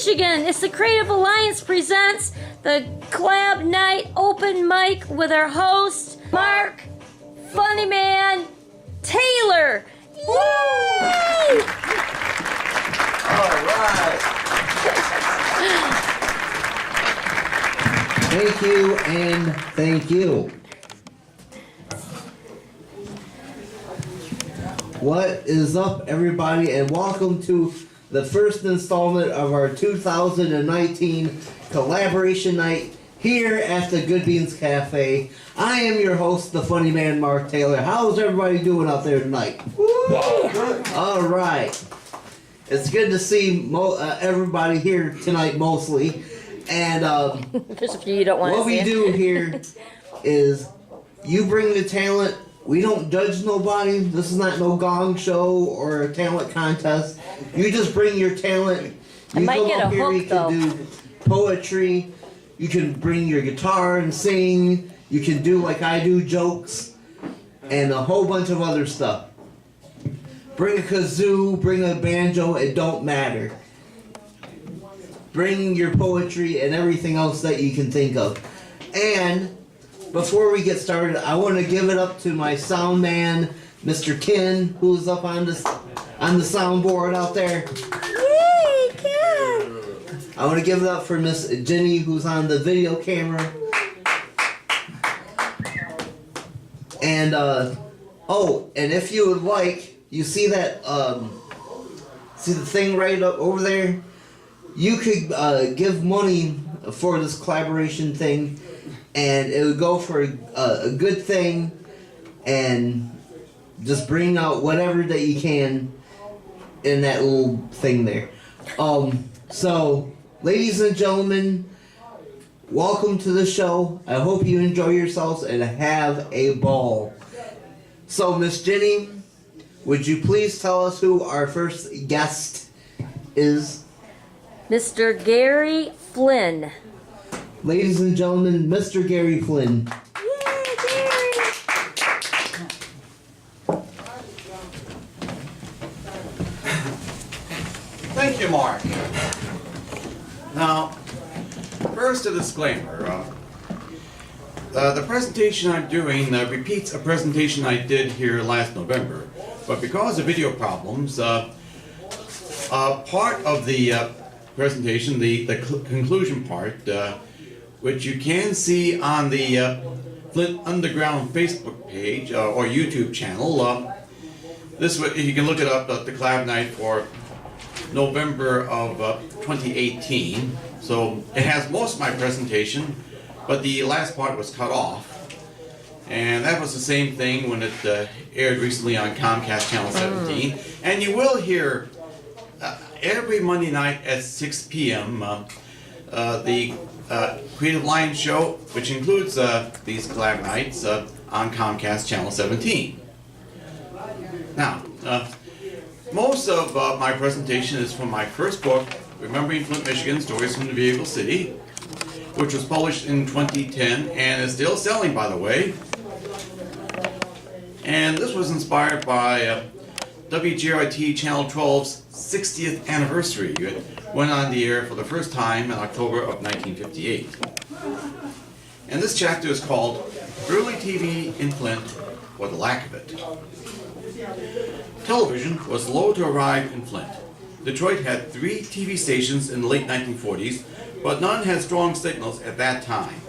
Michigan. It's the Creative Alliance presents the Collab Nite open mic with our host, Mark Funnyman Taylor. Yay! All right. Thank you and thank you. What is up, everybody, and welcome to the first installment of our 2019 collaboration night here at the Good Beans Cafe. I am your host, the funny man, Mark Taylor. How's everybody doing out there tonight? Good. All right. It's good to see everybody here tonight, mostly. And there's a few you don't want to see. What we do here is you bring the talent. We don't judge nobody. This is not no gong show or a talent contest. You just bring your talent. You come up here, you can do poetry. You can bring your guitar and sing. You can do like I do, jokes, and a whole bunch of other stuff. Bring a kazoo, bring a banjo, it don't matter. Bring your poetry and everything else that you can think of. And before we get started, I want to give it up to my sound man, Mr. Ken, who's up on the soundboard out there. Yay, Ken! I want to give it up for Miss Jennie, who's on the video camera. And oh, and if you would like, you see that see the thing right up over there? You could give money for this collaboration thing, and it would go for a good thing, and just bring out whatever that you can in that little thing there. So, ladies and gentlemen, welcome to the show. I hope you enjoy yourselves and have a ball. So, Miss Jennie, would you please tell us who our first guest is? Mr. Gary Flinn. Ladies and gentlemen, Mr. Gary Flinn. Yay, Gary! Thank you, Mark. Now, first a disclaimer. The presentation I'm doing repeats a presentation I did here last November, but because of video problems, part of the presentation, the conclusion part, which you can see on the Flint Underground Facebook page or YouTube channel. This you can look it up at the Collab Nite for November of 2018. So it has most of my presentation, but the last part was cut off. And that was the same thing when it aired recently on Comcast Channel 17. And you will hear every Monday night at 6 p.m. The Creative Alliance show, which includes these Collab Nites on Comcast Channel 17. Now, most of my presentation is from my first book, Remembering Flint, Michigan, Stories from the Vehicle City, which was published in 2010 and is still selling, by the way. And this was inspired by WGRT Channel 12's 60th anniversary. It went on the air for the first time in October of 1958. And this chapter is called Early TV in Flint, or the Lack of It. Television was slow to arrive in Flint. Detroit had 3 TV stations in the late 1940s, but none had strong signals at that time.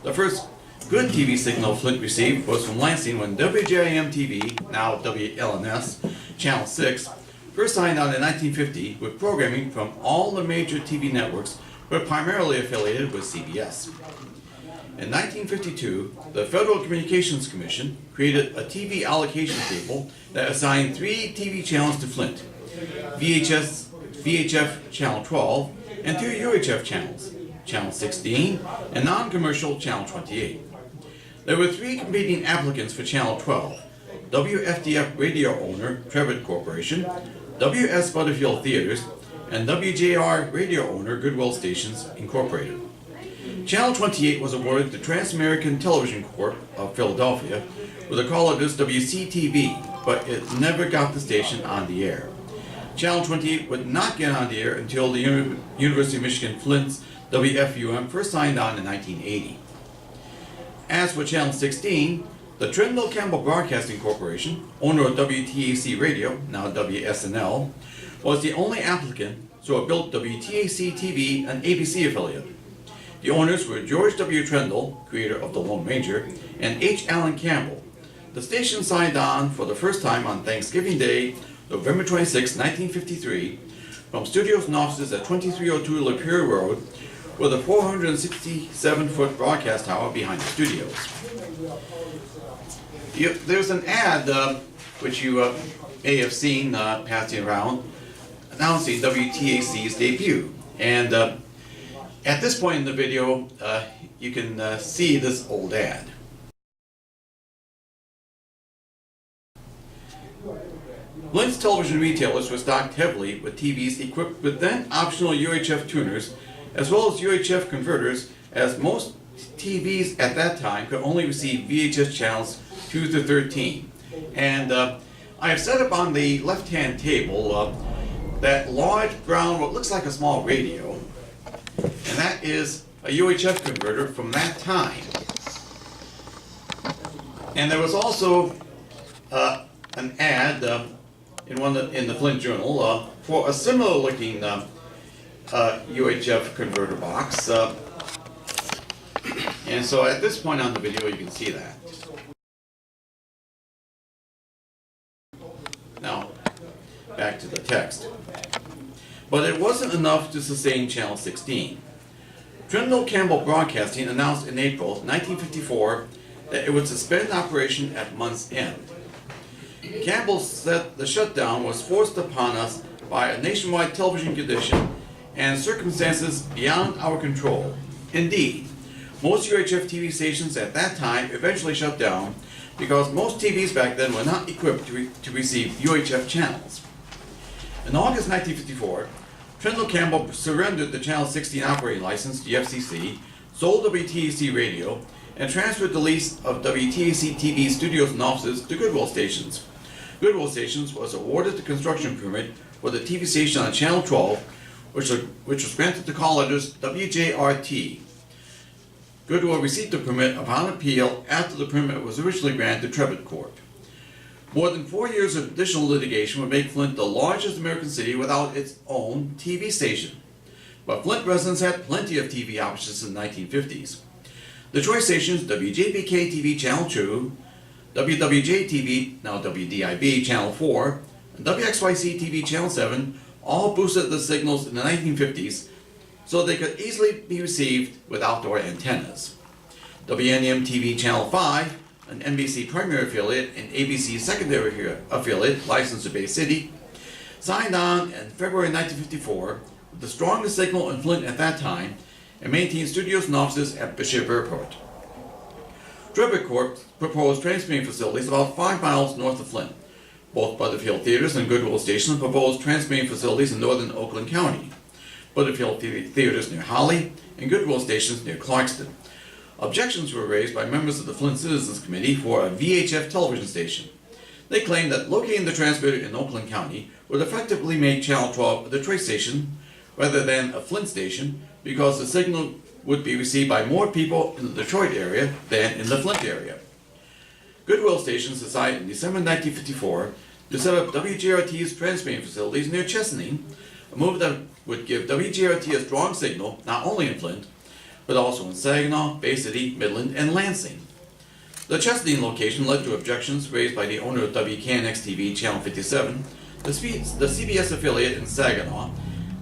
The first good TV signal Flint received was from Lansing when WJIM-TV, now WLNS, Channel 6, first signed on in 1950 with programming from all the major TV networks, but primarily affiliated with CBS. In 1952, the Federal Communications Commission created a TV allocation table that assigned 3 TV channels to Flint: VHF Channel 12 and 2 UHF channels, Channel 16 and non-commercial Channel 28. There were 3 competing applicants for Channel 12: WFDF radio owner Trevitt Corporation, W.S. Butterfield Theaters, and WJR radio owner Goodwill Stations Incorporated. Channel 28 was awarded to Trans-American Television Corp. Of Philadelphia with a call address WCTV, but it never got the station on the air. Channel 28 would not get on the air until the University of Michigan Flint's WFUM first signed on in 1980. As for Channel 16, the Trindle Campbell Broadcasting Corporation, owner of WTAC Radio, now WSNL, was the only applicant, so it built WTAC TV, an ABC affiliate. The owners were George W. Trindle, creator of The Lone Ranger, and H. Allen Campbell. The station signed on for the first time on Thanksgiving Day, November 26, 1953, from studios and offices at 2302 Lapeer Road, with a 467-foot broadcast tower behind the studios. There's an ad, which you may have seen passing around, announcing WTAC's debut. And at this point in the video, you can see this old ad. Flint's television retailers were stocked heavily with TVs equipped with then optional UHF tuners, as well as UHF converters, as most TVs at that time could only receive VHS channels 2 to 13. And I have set up on the left-hand table that large brown, what looks like a small radio, and that is a UHF converter from that time. And there was also an ad in the Flint Journal for a similar-looking UHF converter box. And so at this point on the video, you can see that. Now, back to the text. But it wasn't enough to sustain Channel 16. Trindle Campbell Broadcasting announced in April 1954 that it would suspend operation at month's end. Campbell said the shutdown was forced upon us by a nationwide television condition and circumstances beyond our control. Indeed, most UHF TV stations at that time eventually shut down because most TVs back then were not equipped to receive UHF channels. In August 1954, Trindle Campbell surrendered the Channel 16 operating license to the FCC, sold WTAC Radio, and transferred the lease of WTAC TV studios and offices to Goodwill Stations. Goodwill Stations was awarded the construction permit for the TV station on Channel 12, which was granted to call letters WJRT. Goodwill received the permit upon appeal after the permit was originally granted to Trevitt Court. More than 4 years of additional litigation would make Flint the largest American city without its own TV station. But Flint residents had plenty of TV options in the 1950s. The choice stations WJBK TV Channel 2, WWJ TV, now WDIB Channel 4, and WXYC TV Channel 7 all boosted the signals in the 1950s so they could easily be received with outdoor antennas. WNEM TV Channel 5, an NBC primary affiliate and ABC secondary affiliate licensed to Bay City, signed on in February 1954 with the strongest signal in Flint at that time and maintained studios and offices at Bishop Airport. Trevitt Court proposed transmitting facilities about 5 miles north of Flint. Both Butterfield Theaters and Goodwill Station proposed transmitting facilities in northern Oakland County. Butterfield Theaters near Hanley and Goodwill Stations near Clarkston. Objections were raised by members of the Flint Citizens Committee for a VHF television station. They claimed that locating the transmitter in Oakland County would effectively make Channel 12 a Detroit station rather than a Flint station because the signal would be received by more people in the Detroit area than in the Flint area. Goodwill Stations decided in December 1954 to set up WGRT's transmitting facilities near Chesaning, a move that would give WGRT a strong signal not only in Flint, but also in Saginaw, Bay City, Midland, and Lansing. The Chesaning location led to objections raised by the owner of WKNX-TV Channel 57, the CBS affiliate in Saginaw,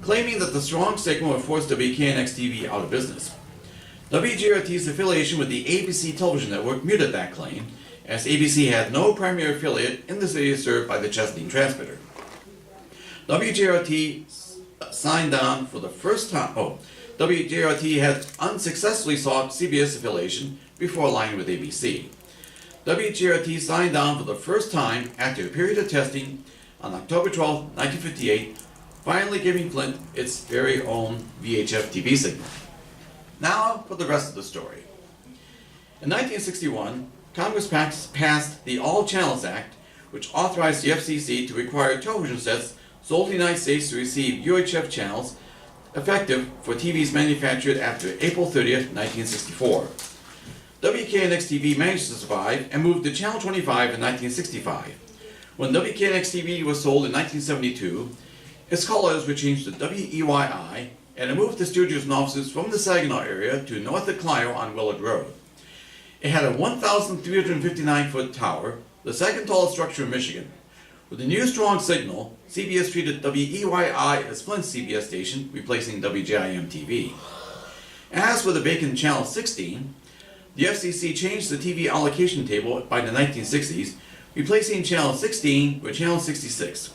claiming that the strong signal would force WKNX-TV out of business. WGRT's affiliation with the ABC television network muted that claim, as ABC had no primary affiliate in the city served by the Chesaning transmitter. WGRT signed on for the first time. WGRT had unsuccessfully sought CBS affiliation before aligning with ABC. WGRT signed on for the first time after a period of testing on October 12, 1958, finally giving Flint its very own VHF TV signal. Now for the rest of the story. In 1961, Congress passed the All Channels Act, which authorized the FCC to require television sets sold to the United States to receive UHF channels effective for TVs manufactured after April 30th, 1964. WKNX-TV managed to survive and moved to Channel 25 in 1965. When WKNX-TV was sold in 1972, its call-letters were changed to WEYI, and it moved the studios and offices from the Saginaw area to north of Clio on Willard Road. It had a 1,359-foot tower, the second tallest structure in Michigan. With a new strong signal, CBS treated WEYI as Flint's CBS station, replacing WJIM-TV. As for the vacant Channel 16, the FCC changed the TV allocation table by the 1960s, replacing Channel 16 with Channel 66.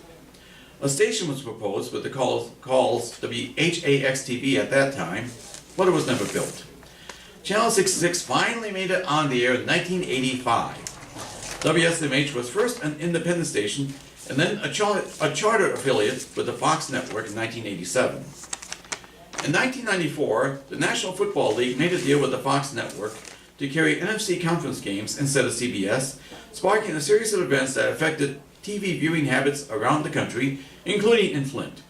A station was proposed with the calls WHAX-TV at that time, but it was never built. Channel 66 finally made it on the air in 1985. WSMH was first an independent station and then a charter affiliate with the Fox network in 1987. In 1994, the National Football League made a deal with the Fox network to carry NFC conference games instead of CBS, sparking a series of events that affected TV viewing habits around the country, including in Flint.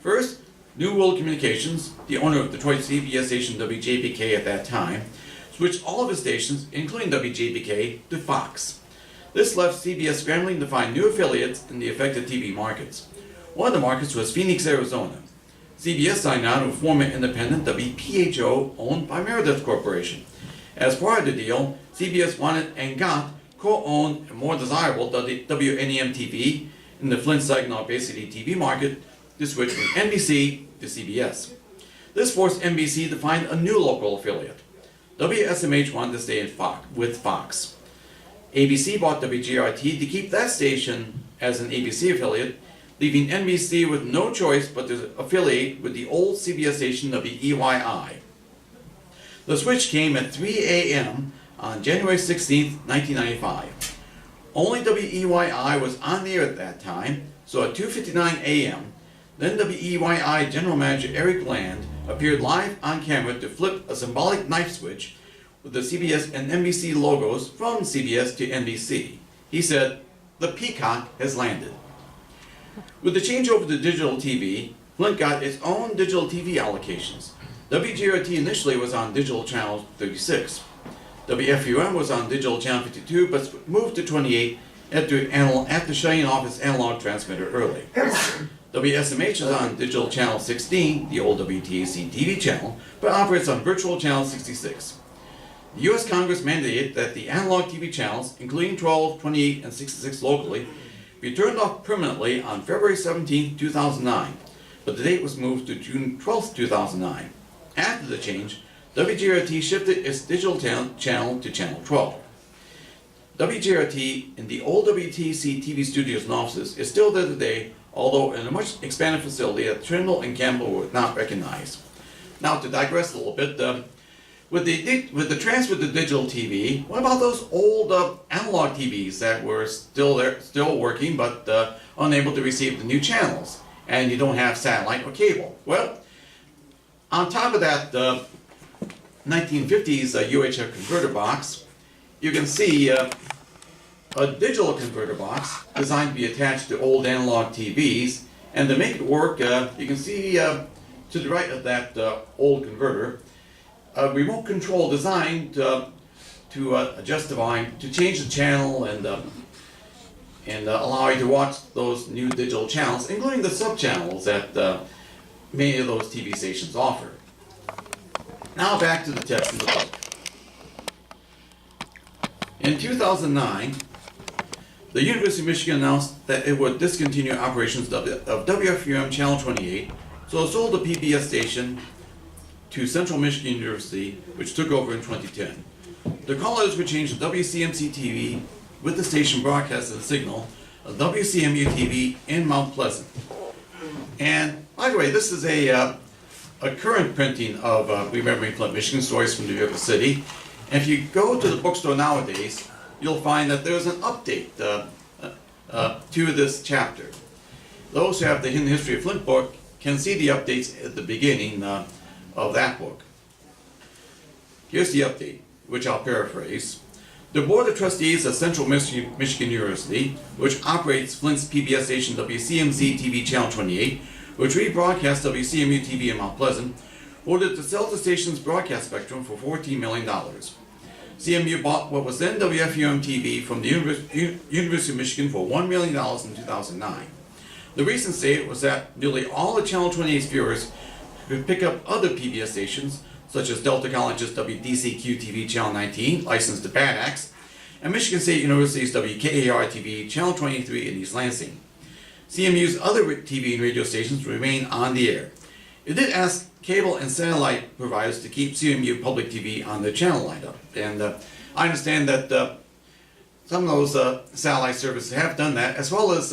First, New World Communications, the owner of Detroit CBS station WJBK at that time, switched all of its stations, including WJBK, to Fox. This left CBS scrambling to find new affiliates in the affected TV markets. One of the markets was Phoenix, Arizona. CBS signed on with former independent WPHO, owned by Meredith Corporation. As part of the deal, CBS wanted and got co-owned and more desirable WNEM-TV in the Flint Saginaw Bay City TV market to switch from NBC to CBS. This forced NBC to find a new local affiliate. WSMH wanted to stay with Fox. ABC bought WGRT to keep that station as an ABC affiliate, leaving NBC with no choice but to affiliate with the old CBS station WEYI. The switch came at 3 a.m. on January 16, 1995. Only WEYI was on the air at that time, so at 2:59 a.m., then WEYI General Manager Eric Land appeared live on camera to flip a symbolic knife switch with the CBS and NBC logos from CBS to NBC. He said, "The peacock has landed." With the changeover to digital TV, Flint got its own digital TV allocations. WGRT initially was on digital channel 36. WFUM was on digital channel 52, but moved to 28 after shutting off its analog transmitter early. WSMH is on digital channel 16, the old WTAC TV channel, but operates on virtual channel 66. The U.S. Congress mandated that the analog TV channels, including 12, 28, and 66 locally, be turned off permanently on February 17, 2009, but the date was moved to June 12, 2009. After the change, WGRT shifted its digital channel to channel 12. WGRT in the old WTC TV studios and offices is still there today, although in a much expanded facility that Trindle and Campbell would not recognize. Now, to digress a little bit, with the transfer to digital TV, what about those old analog TVs that were still working, but unable to receive the new channels, and you don't have satellite or cable? Well, on top of that 1950s UHF converter box, you can see a digital converter box designed to be attached to old analog TVs, and to make it work, you can see to the right of that old converter, a remote control designed to adjust the volume, to change the channel and allow you to watch those new digital channels, including the sub-channels that many of those TV stations offer. Now back to the text in the book. In 2009, the University of Michigan announced that it would discontinue operations of WFUM Channel 28, so it sold the PBS station to Central Michigan University, which took over in 2010. The call-letters were changed to WCMC-TV with the station broadcasting the signal of WCMU-TV in Mount Pleasant. And by the way, this is a current printing of Remembering Flint, Michigan, Stories from New York City. And if you go to the bookstore nowadays, you'll find that there's an update to this chapter. Those who have the Hidden History of Flint book can see the updates at the beginning of that book. Here's the update, which I'll paraphrase. The Board of Trustees of Central Michigan University, which operates Flint's PBS station WCMZ TV Channel 28, which rebroadcasts WCMU TV in Mount Pleasant, voted to sell the station's broadcast spectrum for $14 million. CMU bought what was then WFUM TV from the University of Michigan for $1 million in 2009. The reason stated was that nearly all of Channel 28's viewers could pick up other PBS stations, such as Delta College's WDCQ TV Channel 19, licensed to Bad Axe, and Michigan State University's WKAR TV Channel 23 in East Lansing. CMU's other TV and radio stations remain on the air. It did ask cable and satellite providers to keep CMU Public TV on their channel lineup, and I understand that some of those satellite services have done that, as well as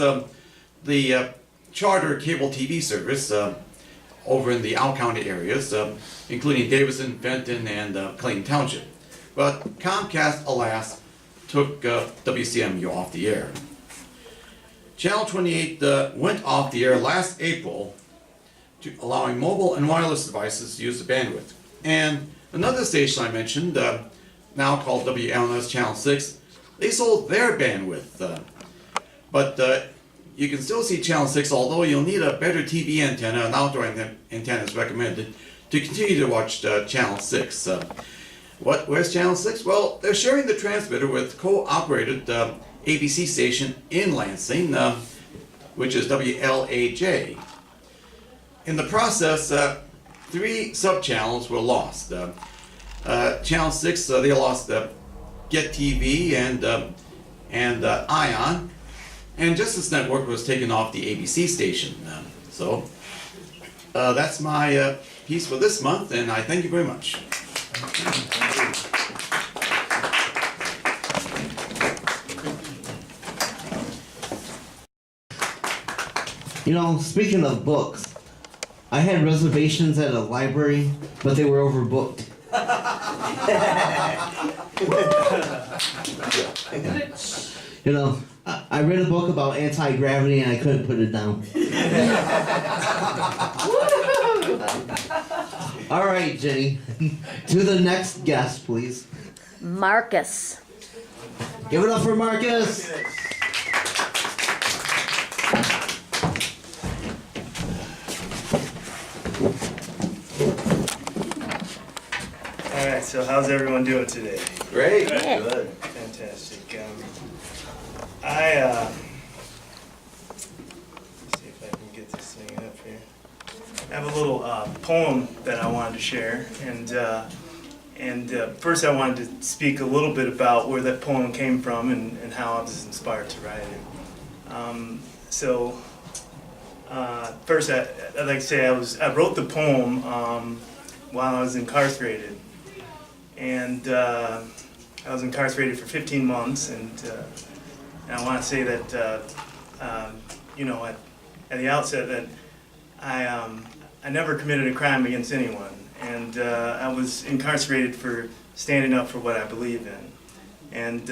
the charter cable TV service over in the Owl County areas, including Davison, Fenton, and Clayton Township. But Comcast, alas, took WCMU off the air. Channel 28 went off the air last April, allowing mobile and wireless devices to use the bandwidth. And another station I mentioned, now called WLNS Channel 6, they sold their bandwidth. But you can still see Channel 6, although you'll need a better TV antenna, an outdoor antenna is recommended, to continue to watch Channel 6. Where's Channel 6? Well, they're sharing the transmitter with co-operated ABC station in Lansing, which is WLAJ. In the process, 3 sub-channels were lost. Channel 6, they lost Get TV and Ion, and Justice Network was taken off the ABC station. So that's my piece for this month, and I thank you very much. You know, speaking of books, I had reservations at a library, but they were overbooked. You know, I read a book about anti-gravity and I couldn't put it down. All right, Jenny, to the next guest, please. Marcus. Give it up for Marcus. Alright, so how's everyone doing today? Great. Yeah. Good. Fantastic. Let's see if I can get this thing up here. I have a little poem that I wanted to share, and first I wanted to speak a little bit about where that poem came from and how I was inspired to write it. First I'd like to say I wrote the poem while I was incarcerated. And I was incarcerated for 15 months, and I want to say that, you know, at the outset that I never committed a crime against anyone, and I was incarcerated for standing up for what I believe in. And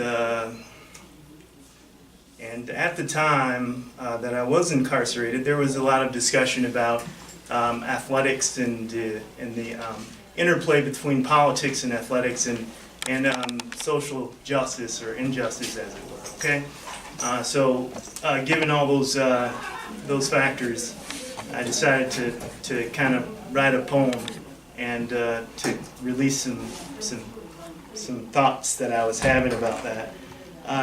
at the time that I was incarcerated, there was a lot of discussion about athletics and the interplay between politics and athletics and social justice or injustice, as it were. Okay, so given all those factors, I decided to kind of write a poem and to release some thoughts that I was having about that.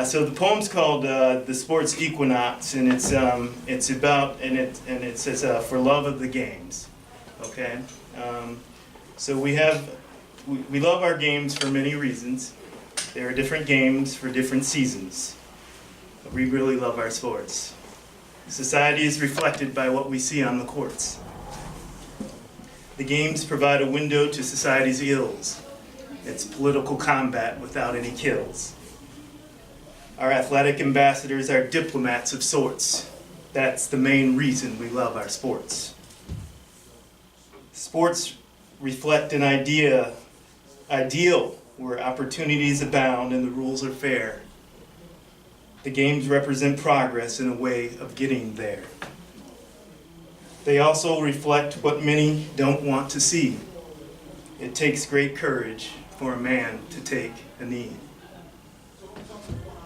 So the poem's called "The Sports Equinox," and it's about it says "For love of the games." Okay. So we love our games for many reasons. There are different games for different seasons. But we really love our sports. Society is reflected by what we see on the courts. The games provide a window to society's ills. It's political combat without any kills. Our athletic ambassadors are diplomats of sorts. That's the main reason we love our sports. Sports reflect an ideal where opportunities abound and the rules are fair. The games represent progress in a way of getting there. They also reflect what many don't want to see. It takes great courage for a man to take a knee.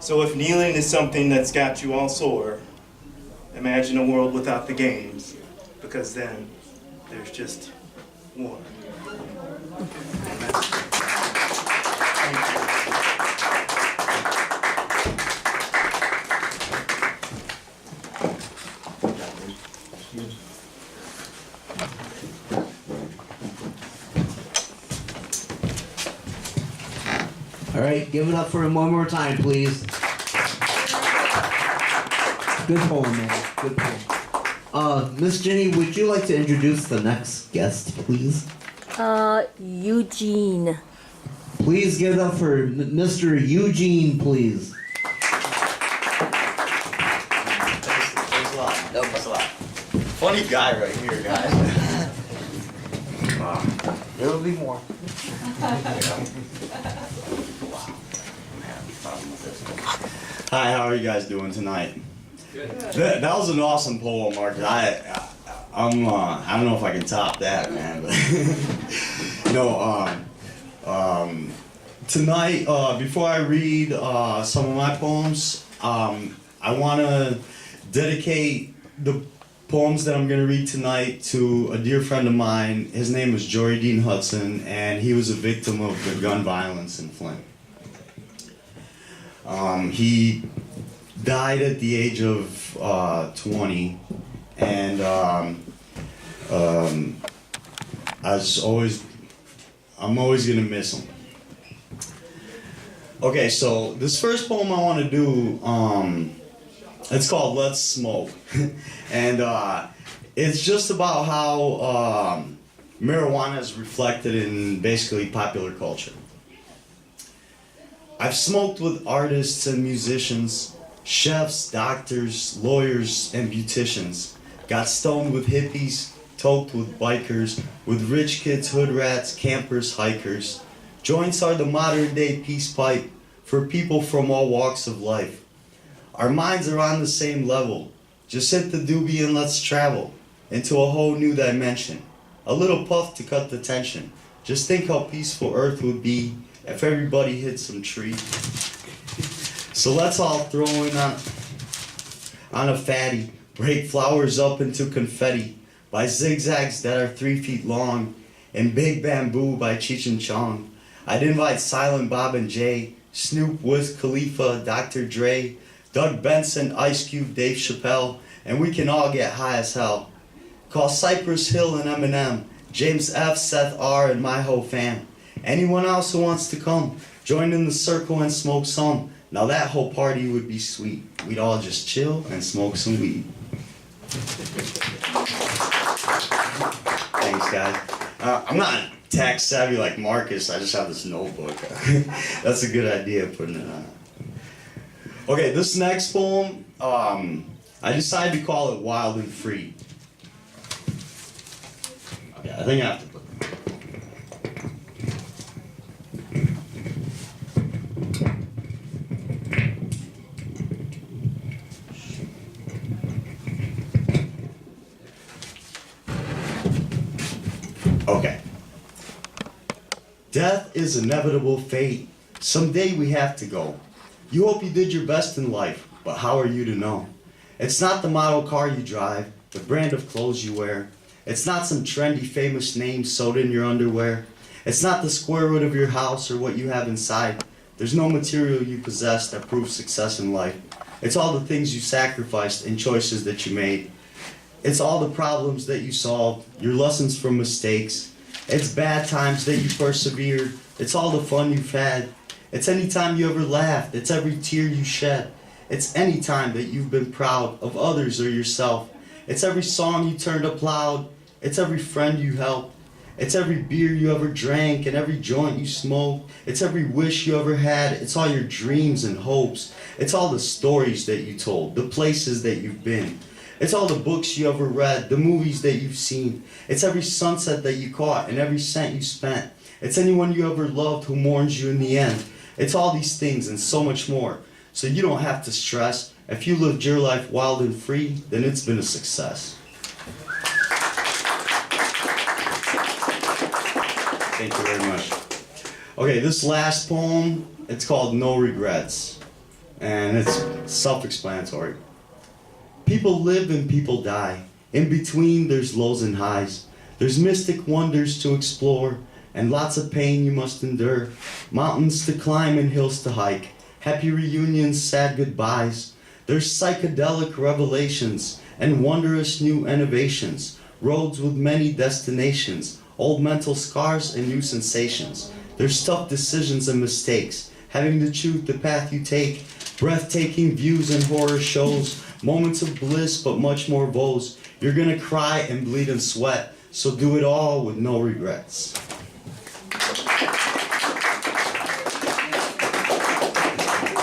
So if kneeling is something that's got you all sore, imagine a world without the games, because then there's just war. All right, give it up for him one more time, please. Good poem, man. Good poem. Miss Jennie, would you like to introduce the next guest, please? Eugene. Please give it up for Mr. Eugene, please. Thanks a lot. Thanks a lot. Funny guy right here, guys. There will be more. Hi, how are you guys doing tonight? Good. That was an awesome poem, Marcus. I don't know if I can top that, man. But tonight, before I read some of my poems, I want to dedicate the poems that I'm going to read tonight to a dear friend of mine. His name was Jory Dean Hudson, and he was a victim of the gun violence in Flint. He died at the age of 20, and I'm always gonna miss him. Okay, so this first poem I want to do, it's called "Let's Smoke," and it's just about how marijuana is reflected in basically popular culture. I've smoked with artists and musicians, chefs, doctors, lawyers, and beauticians. Got stoned with hippies, toked with bikers, with rich kids, hood rats, campers, hikers. Joints are the modern day peace pipe for people from all walks of life. Our minds are on the same level. Just hit the doobie and let's travel into a whole new dimension. A little puff to cut the tension. Just think how peaceful Earth would be if everybody hit some tree. So let's all throw in on a fatty, break flowers up into confetti by zigzags that are 3 feet long, and Big Bamboo by Cheech and Chong. I'd invite Silent Bob and Jay, Snoop, Wiz Khalifa, Dr. Dre, Doug Benson, Ice Cube, Dave Chappelle, and we can all get high as hell. Call Cypress Hill and Eminem, James F, Seth R, and my whole fam. Anyone else who wants to come, join in the circle and smoke some. Now that whole party would be sweet. We'd all just chill and smoke some weed. Thanks, guys. I'm not tax savvy like Marcus. I just have this notebook. That's a good idea, putting it on. Okay, this next poem, I decided to call it Wild and Free. Okay, I think I have to put Okay. Death is inevitable fate. Someday we have to go. You hope you did your best in life, but how are you to know? It's not the model car you drive, the brand of clothes you wear. It's not some trendy famous name sewed in your underwear. It's not the square root of your house or what you have inside. There's no material you possess that proves success in life. It's all the things you sacrificed and choices that you made. It's all the problems that you solved, your lessons from mistakes. It's bad times that you persevered. It's all the fun you've had. It's any time you ever laughed. It's every tear you shed. It's any time that you've been proud of others or yourself. It's every song you turned up loud. It's every friend you helped. It's every beer you ever drank and every joint you smoked. It's every wish you ever had. It's all your dreams and hopes. It's all the stories that you told, the places that you've been. It's all the books you ever read, the movies that you've seen. It's every sunset that you caught and every cent you spent. It's anyone you ever loved who mourns you in the end. It's all these things and so much more. So you don't have to stress. If you lived your life wild and free, then it's been a success. Thank you very much. Okay, this last poem, It's called No Regrets, and it's self-explanatory. People live and people die. In between, there's lows and highs. There's mystic wonders to explore, and lots of pain you must endure. Mountains to climb and hills to hike. Happy reunions, sad goodbyes. There's psychedelic revelations and wondrous new innovations. Roads with many destinations. Old mental scars and new sensations. There's tough decisions and mistakes. Having to choose the path you take. Breathtaking views and horror shows. Moments of bliss but much more woes. You're gonna cry and bleed and sweat. So do it all with no regrets.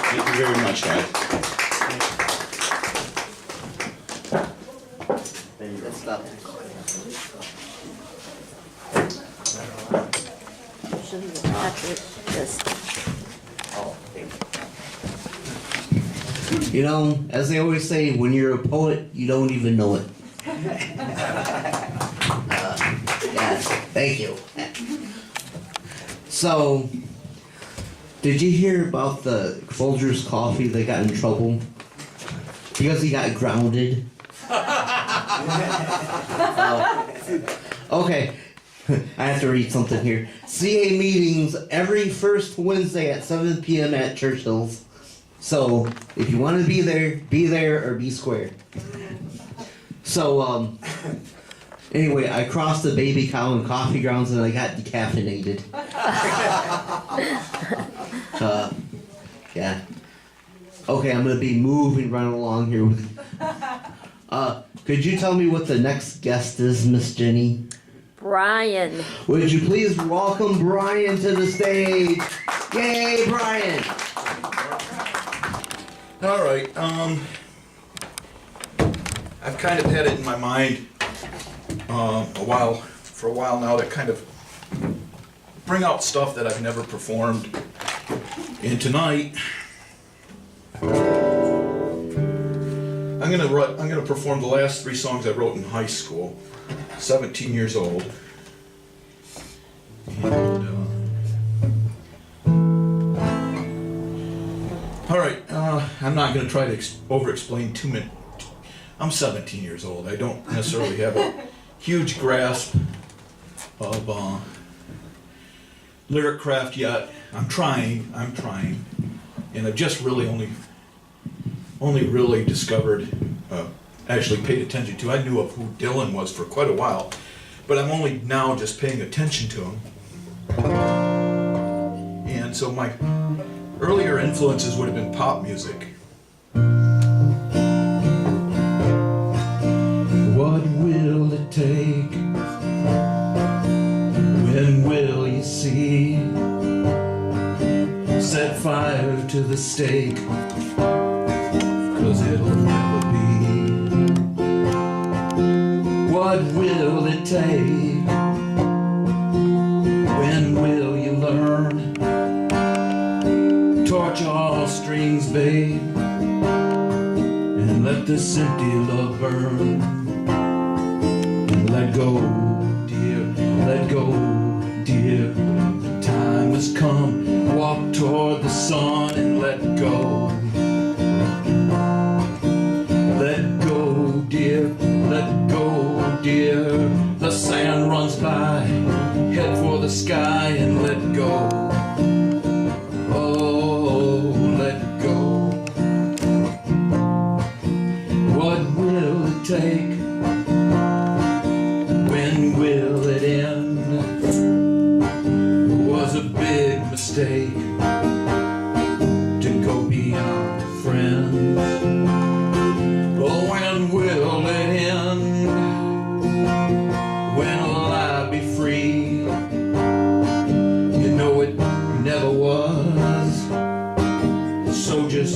Thank you very much, guys. Let's stop. Should we attach this? You know, as they always say, when you're a poet, you don't even know it. Yes, thank you. So, did you hear about the Folgers coffee that got in trouble? Because he got grounded? Okay, I have to read something here. CA meetings every first Wednesday at 7 p.m. at Churchill's. So, if you want to be there or be square. So, anyway, I crossed the baby cow and coffee grounds and I got decaffeinated. Yeah. Okay, I'm gonna be moving right along here with. Could you tell me what the next guest is, Miss Jennie? Brian. Would you please welcome Brian to the stage? Yay, Brian! All right, I've kind of had it in my mind for a while now to kind of bring out stuff that I've never performed. And tonight, I'm gonna perform the last 3 songs I wrote in high school, 17 years old. And, all right, I'm not going to try to over-explain too many. I'm 17 years old. I don't necessarily have a huge grasp of lyric craft yet. I'm trying, and I've just really only really discovered, actually paid attention to. I knew of who Dylan was for quite a while, but I'm only now just paying attention to him. And so my earlier influences would have been pop music. What will it take? When will you see? Set fire to the stake, 'cause it'll never be. What will it take? When will you learn? Torch all strings, babe, and let this empty love burn. And let go, dear, let go, dear. The time has come. Walk toward the sun and let go. Let go, dear, let go, dear. The sand runs by. Head for the sky and let go. Take? When will it end? It was a big mistake to go beyond friends. Oh, when will it end? When will I be free? You know it never was, so just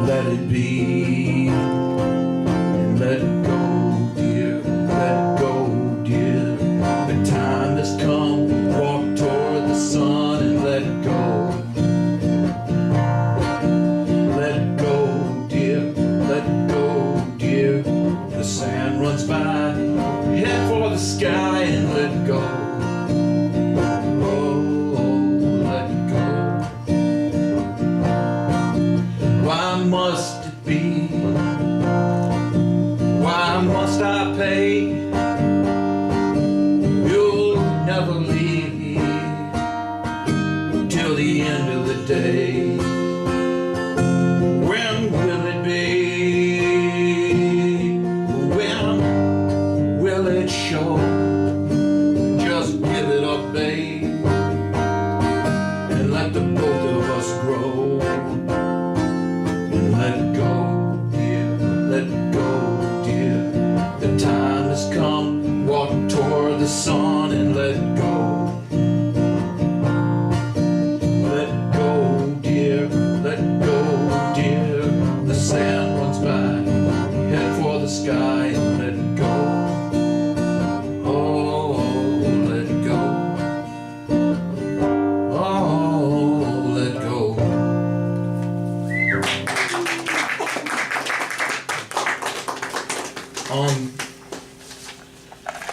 let it be. And let go, dear, let go, dear. The time has come. Walk toward the sun and let go. Let go, dear, let go, dear. The sand runs by. Head for the sky and let go. Oh, let go.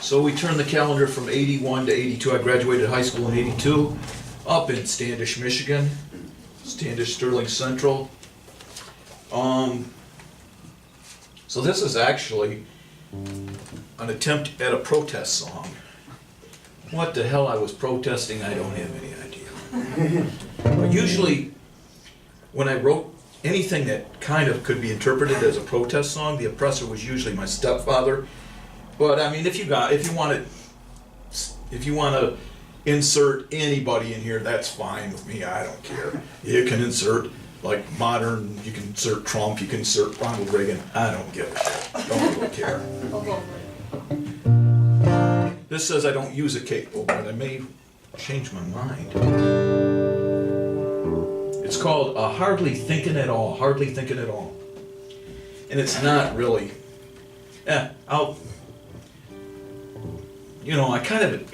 So we turned the calendar from 81 to 82. I graduated high school in 82, up in Standish, Michigan, Standish Sterling Central. So this is actually an attempt at a protest song. What the hell I was protesting, I don't have any idea. But usually, when I wrote anything that kind of could be interpreted as a protest song, the oppressor was usually my stepfather. But I mean, if you want to insert anybody in here, that's fine with me. I don't care. You can insert like modern. You can insert Trump. You can insert Ronald Reagan. I don't give a shit. Don't really care. This says I don't use a capo, but I may change my mind. It's called Hardly Thinking at All. Hardly Thinking at All. And it's not really.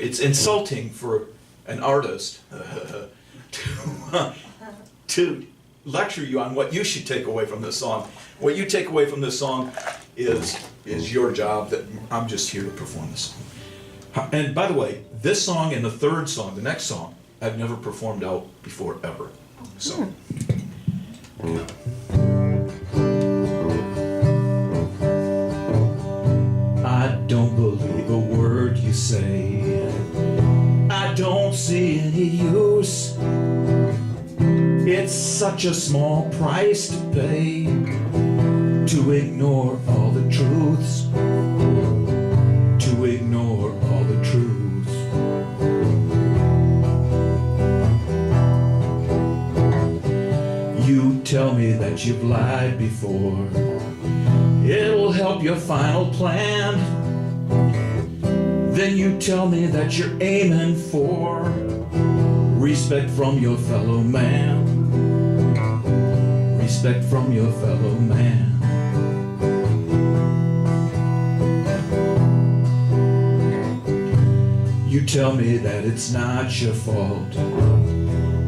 It's insulting for an artist to lecture you on what you should take away from this song. What you take away from this song is your job. That I'm just here to perform this song. And by the way, this song and the third song, the next song, I've never performed out before ever. So. Yeah. I don't believe a word you say. I don't see any use. It's such a small price to pay to ignore all the truths. To ignore all the truths. You tell me that you've lied before. It'll help your final plan. Then you tell me that you're aiming for respect from your fellow man. Respect from your fellow man. You tell me that it's not your fault.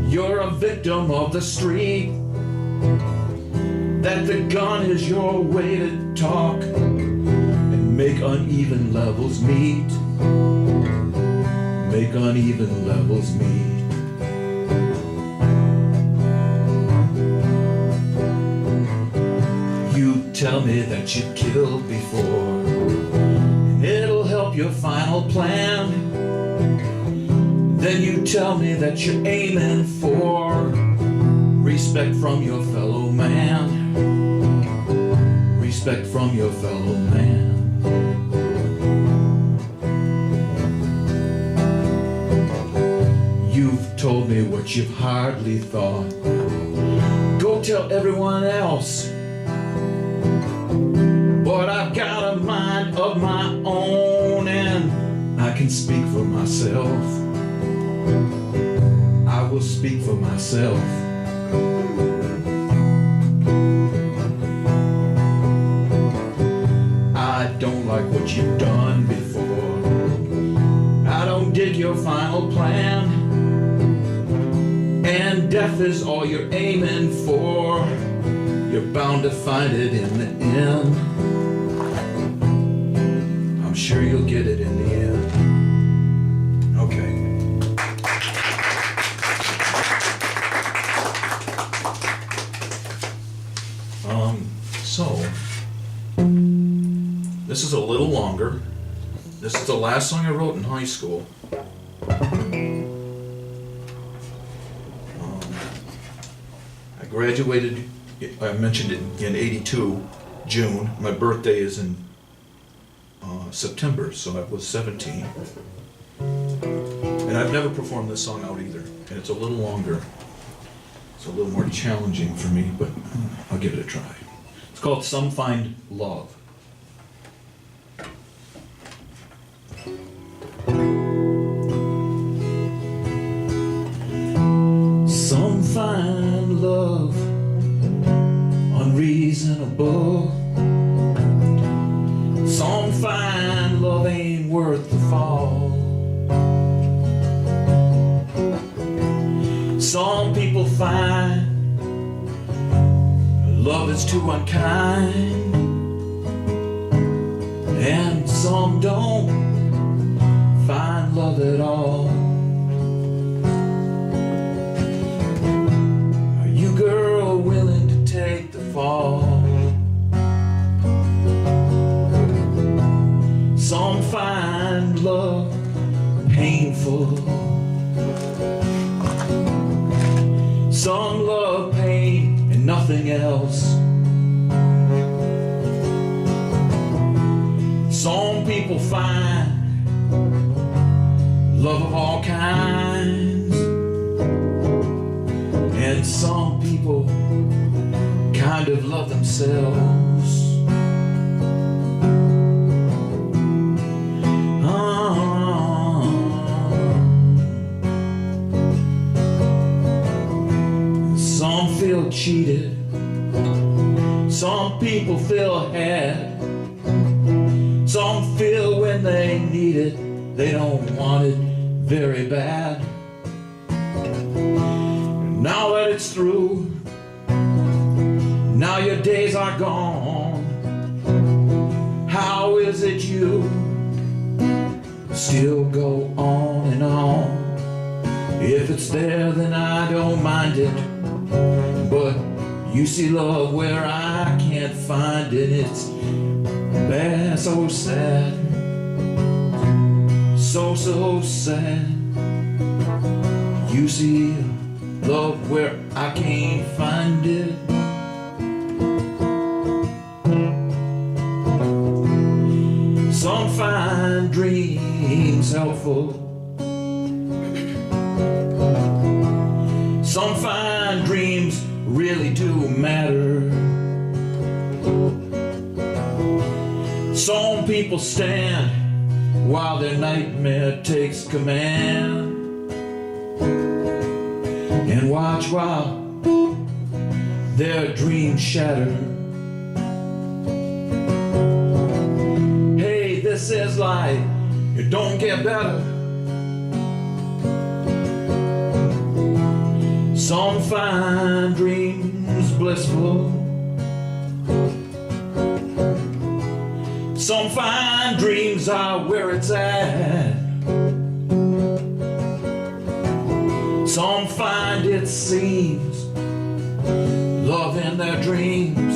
You're a victim of the street. That the gun is your way to talk and make uneven levels meet. Make uneven levels meet. You tell me that you killed before, and it'll help your final plan. Then you tell me that you're aiming for respect from your fellow man. Respect from your fellow man. You've told me what you've hardly thought. Go tell everyone else. But I've got a mind of my own and I can speak for myself. I will speak for myself. I don't like what you've done before. I don't dig your final plan. And death is all you're aiming for. You're bound to find it in the end. I'm sure you'll get it in the end. Okay. So, this is a little longer. This is the last song I wrote in high school. I graduated, I mentioned it in 82, June. My birthday is in September, so I was 17. And I've never performed this song out either. And it's a little longer. It's a little more challenging for me, but I'll give it a try. It's called Some Find Love. Some find love unreasonable. Some find love ain't worth the fall. Some people find love is too unkind, and some don't find love at all. Are you, girl, willing to take the fall? Some find love painful, some love pain and nothing else. Some people find love of all kinds, and some people kind of love themselves. Some feel cheated, some people feel had. Some feel when they need it, they don't want it very bad. Now that it's through, now your days are gone, how is it you still go on and on? If it's there, then I don't mind it, but you see love where I can't find it. It's bad, so sad, so sad. You see love where I can't find it. Some find dreams helpful, some find dreams really do matter. Some people stand while their nightmare takes command, and watch while their dreams shatter. Hey, this is life, it don't get better. Some find dreams blissful, some find dreams are where it's at. Some find it seems love in their dreams,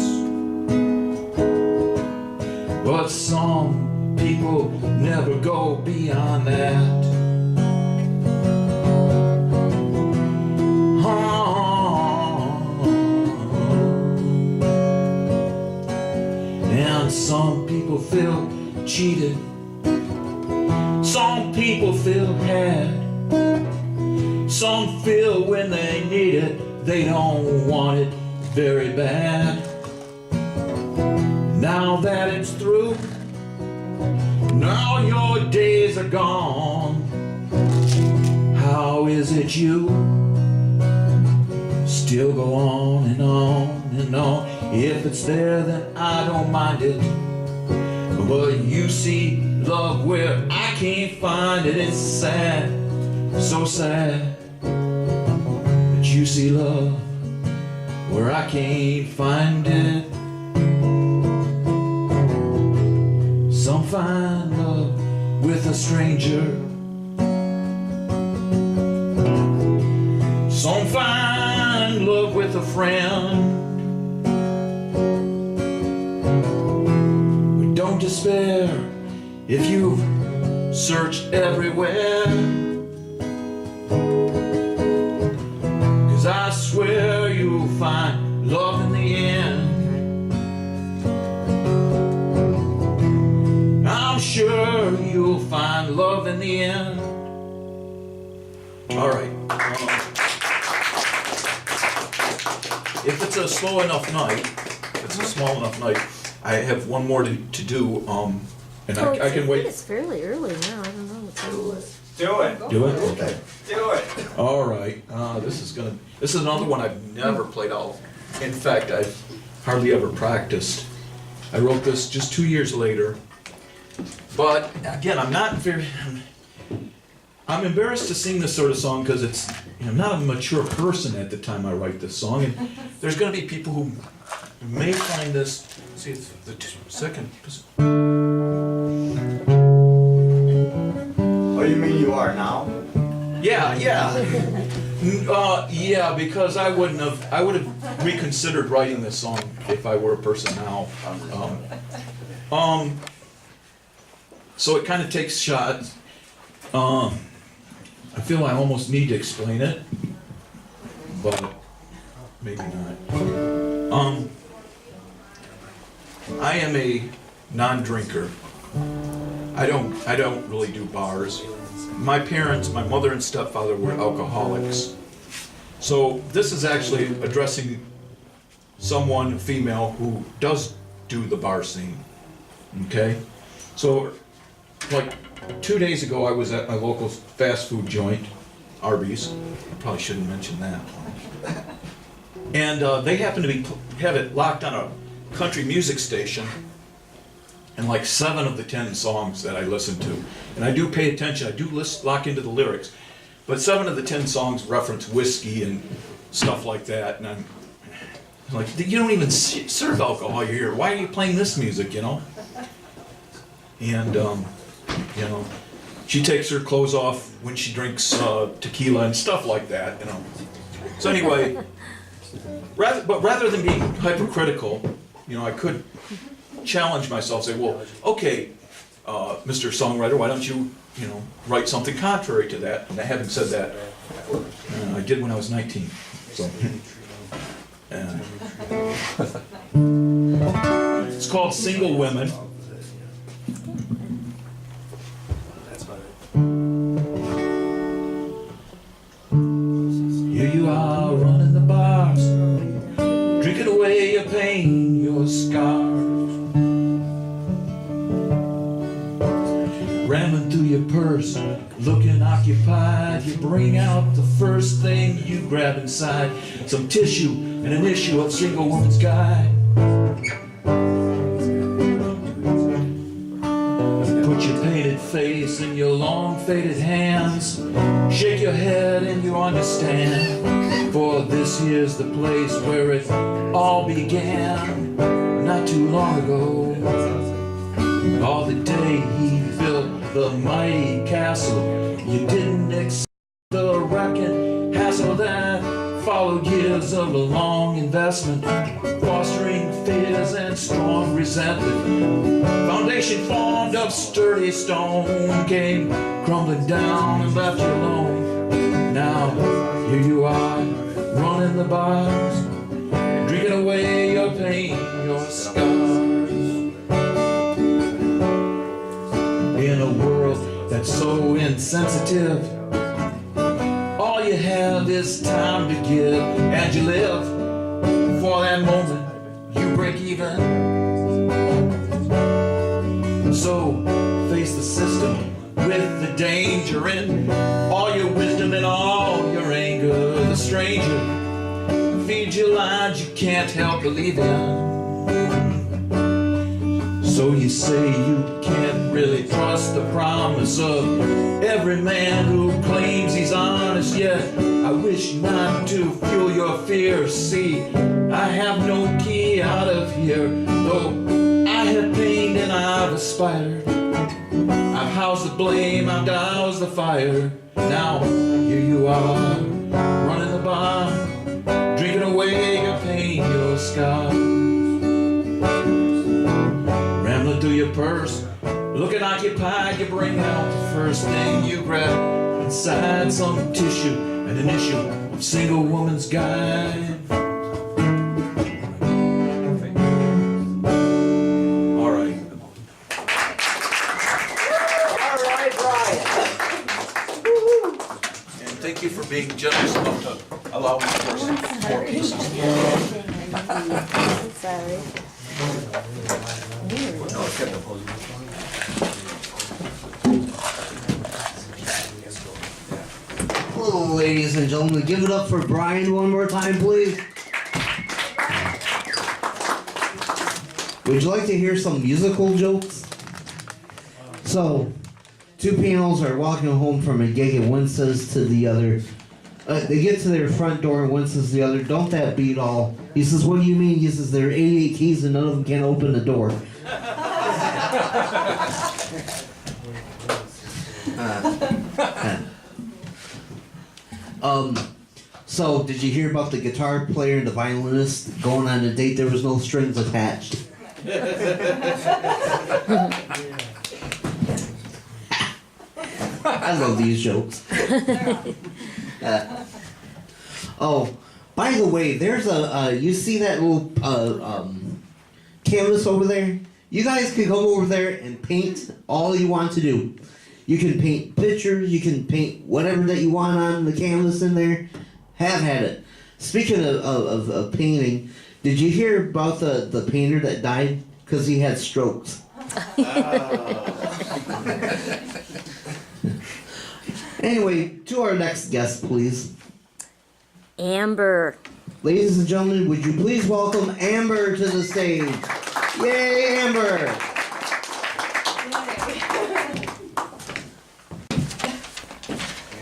but some people never go beyond that. And some people feel cheated, some people feel had, some feel when they need it, they don't want it very bad. Now that it's through, now your days are gone, how is it you still go on and on and on? If it's there, then I don't mind it, but you see love where I can't find it. It's sad, so sad, that you see love where I can't find it. Some find love with a stranger, some find love with a friend. But don't despair if you've searched everywhere, 'cause I swear you'll find love in the end. I'm sure you'll find love in the end. All right. If it's a slow enough night, if it's a small enough night, I have one more to do, and I can wait. It's fairly early now. I don't know what time it is. Do it. Do it? Okay. Do it. All right. This is another one I've never played out. In fact, I've hardly ever practiced. I wrote this just 2 years later. But again, I'm embarrassed to sing this sort of song because I'm not a mature person at the time I write this song, and there's going to be people who may find this. See, it's the second. What do you mean you are now? Yeah. Yeah, because I would have reconsidered writing this song if I were a person now. So it kind of takes shots. I feel I almost need to explain it, but maybe not. I am a non-drinker. I don't really do bars. My parents, my mother and stepfather were alcoholics. So this is actually addressing someone, a female, who does do the bar scene. Okay? So, like 2 days ago, I was at my local fast food joint, Arby's. I probably shouldn't mention that. And they happen to have it locked on a country music station, and like 7 of the 10 songs that I listen to, and I do pay attention, I do lock into the lyrics, but 7 of the 10 songs reference whiskey and stuff like that, and I'm like, you don't even serve alcohol here, why are you playing this music, you know? And, you know, she takes her clothes off when she drinks tequila and stuff like that, you know. So anyway, rather than being hypercritical, you know, I could challenge myself, say, well, okay, Mr. Songwriter, why don't you, you know, write something contrary to that? And I haven't said that. I did when I was 19. So, it's called Single Women. Here you are running the bars, drinking away your pain, your scars. Ramming through your purse, looking occupied. You bring out the first thing you grab inside, some tissue and an issue of Single Woman's Guide. Put your painted face in your long faded hands, shake your head and you understand, for this here's the place where it all began, not too long ago. All the day he built the mighty castle, you didn't accept the racket hassle that followed years of a long investment, fostering fears and strong resentment. Foundation formed of sturdy stone came crumbling down and left you alone. Now here you are, running the bars, drinking away your pain, your scars. In a world that's so insensitive, all you have is time to give, and you live for that moment you break even. So face the system with the danger in all your wisdom and all your anger. The stranger feeds you lines you can't help believing. So you say you can't really trust the promise of every man who claims he's honest, yet I wish not to fuel your fears. See, I have no key out of here, though I have pained and I've aspired. I've housed the blame, I've doused the fire. Now here you are, running the bar, drinking away your pain, your scars. Rambling through your purse, looking occupied, you bring out the first thing you grab inside, some tissue and an issue of Single Woman's Guide. All right. All right, Brian. And thank you for being generous enough to allow me to pour some more pieces. I'm sorry. Hello, ladies and gentlemen. Give it up for Brian one more time, please. Would you like to hear some musical jokes? So, 2 panels are walking home from a gig, and one says to the other, they get to their front door, and one says to the other, "Don't that beat all?" He says, "What do you mean?" He says, "There are 88 keys and none of them can open the door." So did you hear about the guitar player and the violinist going on a date? There was no strings attached. I love these jokes. Oh, by the way, there's you see that little canvas over there? You guys can come over there and paint all you want to do. You can paint pictures, you can paint whatever that you want on the canvas in there. Have at it. Speaking of painting, did you hear about the painter that died because he had strokes? Anyway, to our next guest, please. Amber. Ladies and gentlemen, would you please welcome Amber to the stage? Yay, Amber!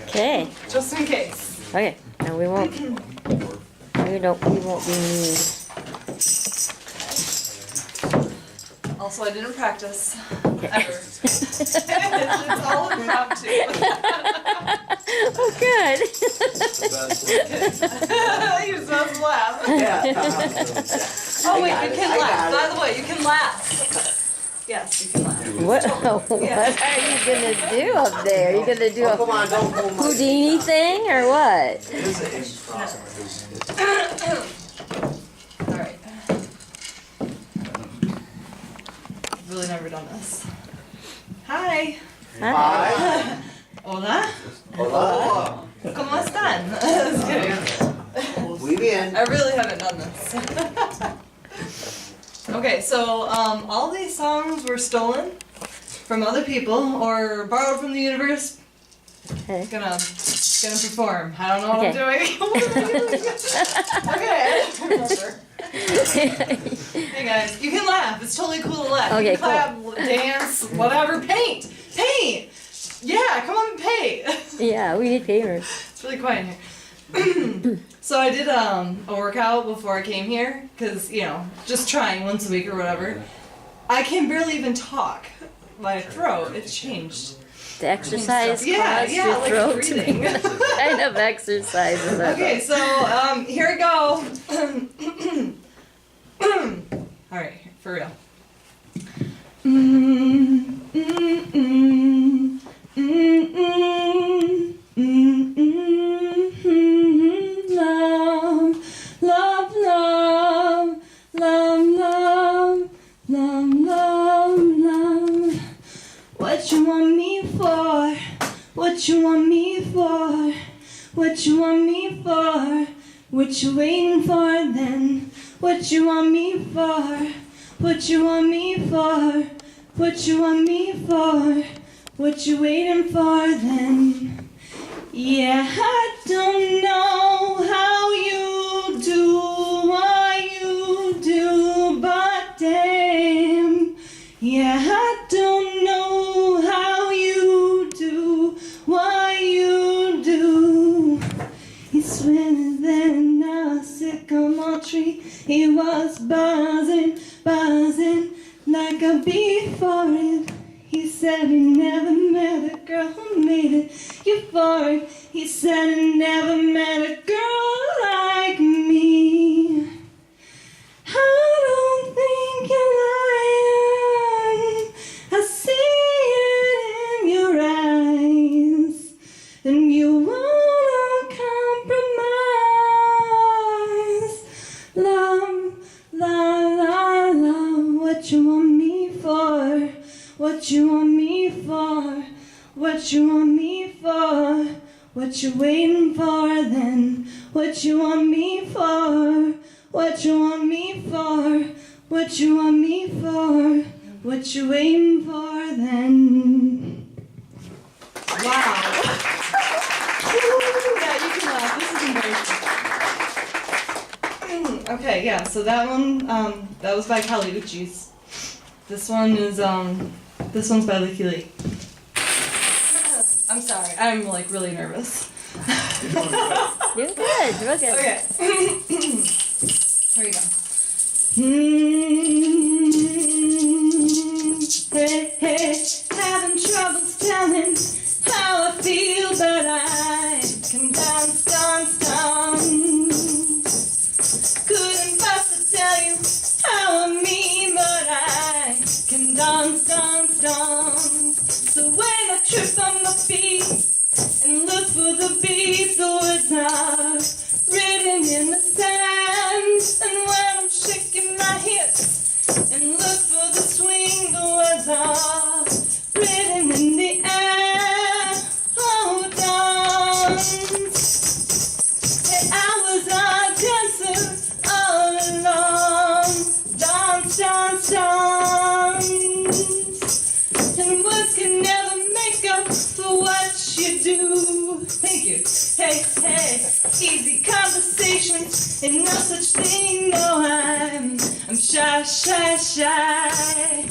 Okay. Just in case. Okay. No, we won't. We won't be mean. Also, I didn't practice. Ever. It's all impromptu. Oh, good. You're supposed to laugh. Oh, wait, you can laugh. By the way, you can laugh. Yes, you can laugh. What are you gonna do up there? Are you gonna do a Houdini thing or what? All right. I've really never done this. Hi. Hi. Hola. Hola. ¿Cómo están? Just kidding. Muy bien. I really haven't done this. Okay, so all these songs were stolen from other people or borrowed from the universe. Okay. Gonna perform. I don't know what Okay. I'm doing. What am I doing? Okay. Hey guys, you can laugh. It's totally cool to laugh. Okay, you can clap, dance, whatever. Paint. Yeah, come on and paint. Yeah, we need pavers. It's really quiet in here. So I did a workout before I came here, because, just trying once a week or whatever. I can barely even talk. My throat, it's changed. The exercise Yeah, caused your like throat breathing. to be what kind of exercise is that? Okay, so here we go. Alright, for real. Love, love, love, love, love, love, love, love. What you want me for? What you want me for? What you want me for? What you waiting for then? What you want me for? What you want me for? What you want me for? What you waiting for then? Yeah, I don't know how you do what you do, but damn. Yeah, I don't know how you do what you do. He's swimming there in a sycamore tree. He was buzzing, buzzing like a bee for it. He said he never met a girl who made it euphoric. He said he never met a girl like me. I don't think you're lying. I see it in your eyes. And you wanna compromise. Love, love, love, love. What you want me for? What you want me for? What you want me for? What you waiting for then? What you want me for? What you want me for? What you want me for? What you waiting for then? Wow. Yeah, you can laugh. This is embarrassing. Okay, yeah, so that one, that was by Kelly Uchis. This one is, this one's by Licky Lee. I'm sorry, I'm like really nervous. You're good. Real good. Okay. Here you go. Hey, hey, having troubles telling how I feel, but I can dance. you how I mean, but I can dance, dance, dance. So when I trip on my feet and look for the beat, the words are written in the sand. And when I'm shaking my hips and look for the swing, the words are written in the air. Oh, dance. Hey, I was a dancer all along. Dance, dance, dance. And words can never make up for what you do. Thank you. Hey, hey, easy conversations and no such thing. No, I'm shy, shy, shy.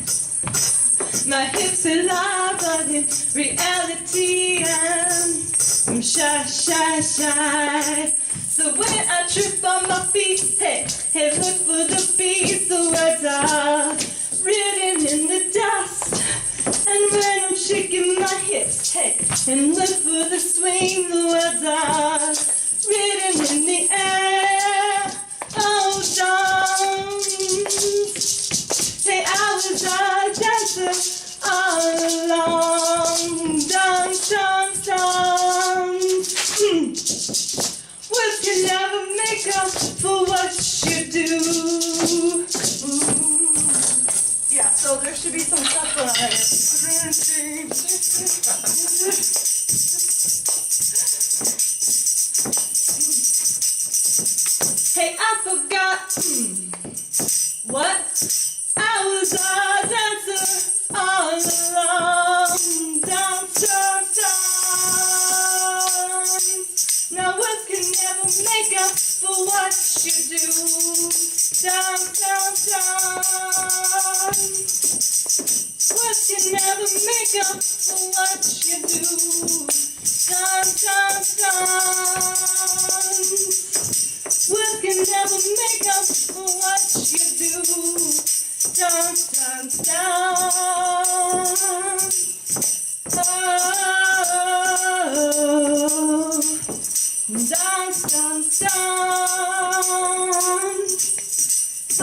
My hips are live, but in reality I'm shy, shy, shy. So when I trip on my feet, hey, hey, look for the beats. The words are written in the dust. And when I'm shaking my hips, hey, and look for the swing, the words are written in the air. Oh, dance. Hey, I was a dancer all along. Dance, dance, dance. Words can never make up for what you do. Yeah, so there should be some stuff on it. Hey, I forgot what? I was a dancer all along. Dance, dance, dance. Now words can never make up for what you do. Dance, dance, dance. Words can never make up for what you do. Dance, dance, dance. Words can never make up for what you do. Dance, dance, dance. Oh, dance, dance, dance.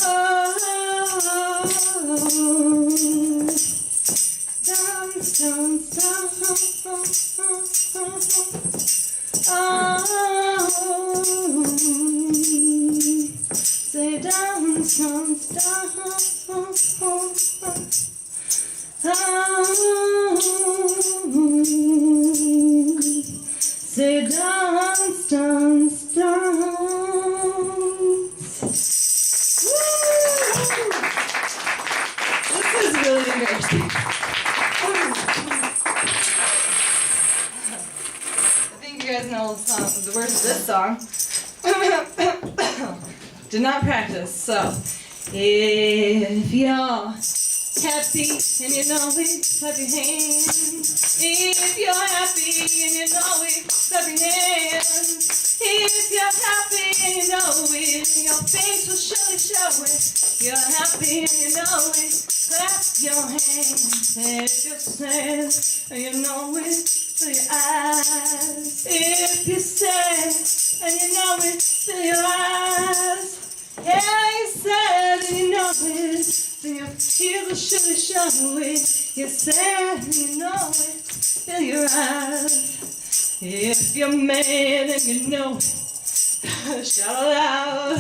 Oh, dance, dance, dance. Oh, say dance, dance, dance. Say dance, dance, dance. This is really embarrassing. I think you guys know the words of this song. Did not practice, so if you're happy and you know it, clap your hands. If you're happy and you know it, clap your hands. If you're happy and you know it, your face will surely show it. You're happy and you know it, clap your hands. If you're sad and you know it, fill your eyes. If you're sad and you know it, fill your eyes. Yeah, you're sad and you know it, then your tears will surely show it. You're sad and you know it, fill your eyes. If you're mad and you know it, shout out.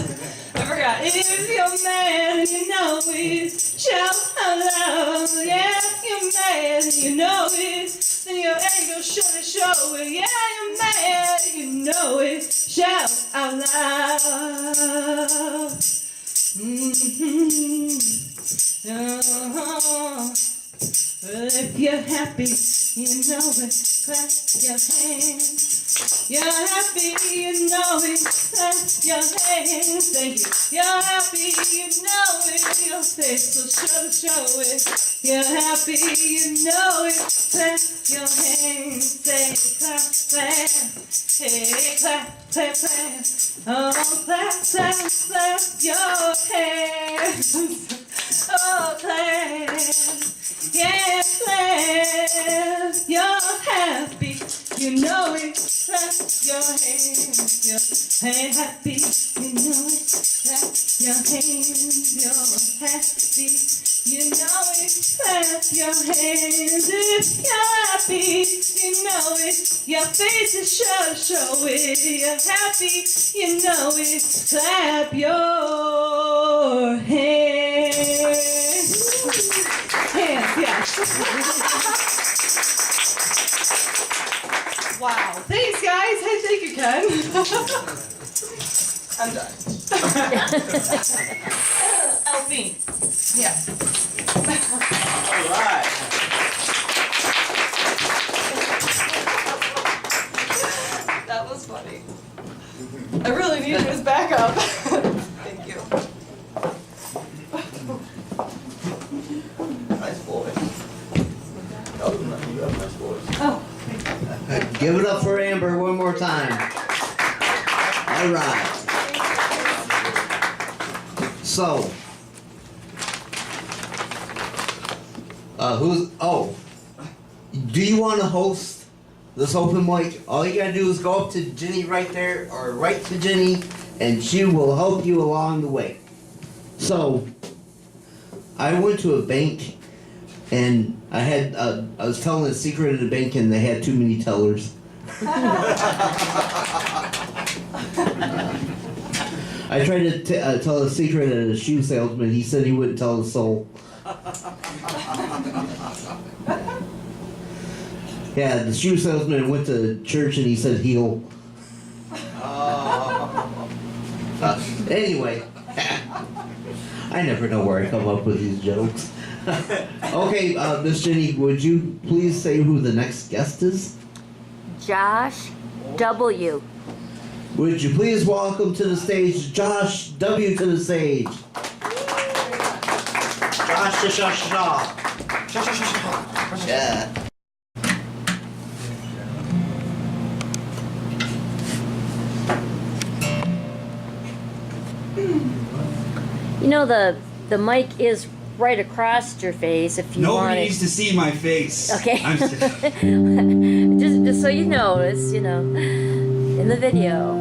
I forgot. If you're mad and you know it, shout out loud. Yeah, you're mad and you know it, then your anger will surely show it. Yeah, you're mad and you know it, shout out loud. If you're happy, you know it, clap your hands. You're happy, you know it, clap your hands. Thank you. You're happy, you know it, your face will surely show it. You're happy, you know it, clap your hands. Say clap, clap, hey, clap, clap, clap. Oh, clap, clap, clap your hands. Oh, clap. Yeah, clap, you're happy, you know it. Clap your hands, you're happy. You know it. Clap your hands, you're happy. You know it. Clap your hands if you're happy. You know it. Your face is show it. You're happy. You know it. Clap your hands. Hands, yes. Wow. Thanks, guys. Hey, thank you, Ken. I'm done. Alfie. Yeah. All right. That was funny. I really need his backup. Thank you. Nice boy. Elton, you have nice boys. Oh. Give it up for Amber one more time. All right. So, do you want to host this open mic? All you gotta do is go up to Jennie right there, or write to Jennie, and she will help you along the way. So, I went to a bank, and I was telling a secret at the bank, and they had too many tellers. I tried to tell a secret at a shoe salesman. He said he wouldn't tell a soul. Yeah, the shoe salesman went to church and he said heal. Anyway, I never know where I come up with these jokes. Okay, Miss Jennie, would you please say who the next guest is? Josh W. Would you please welcome to the stage Josh W. to the stage? Josh, yeah. You know the mic is right across your face if you want Nobody it. needs to see my face. Okay. I'm just kidding. just so you know, it's, you know, in the video,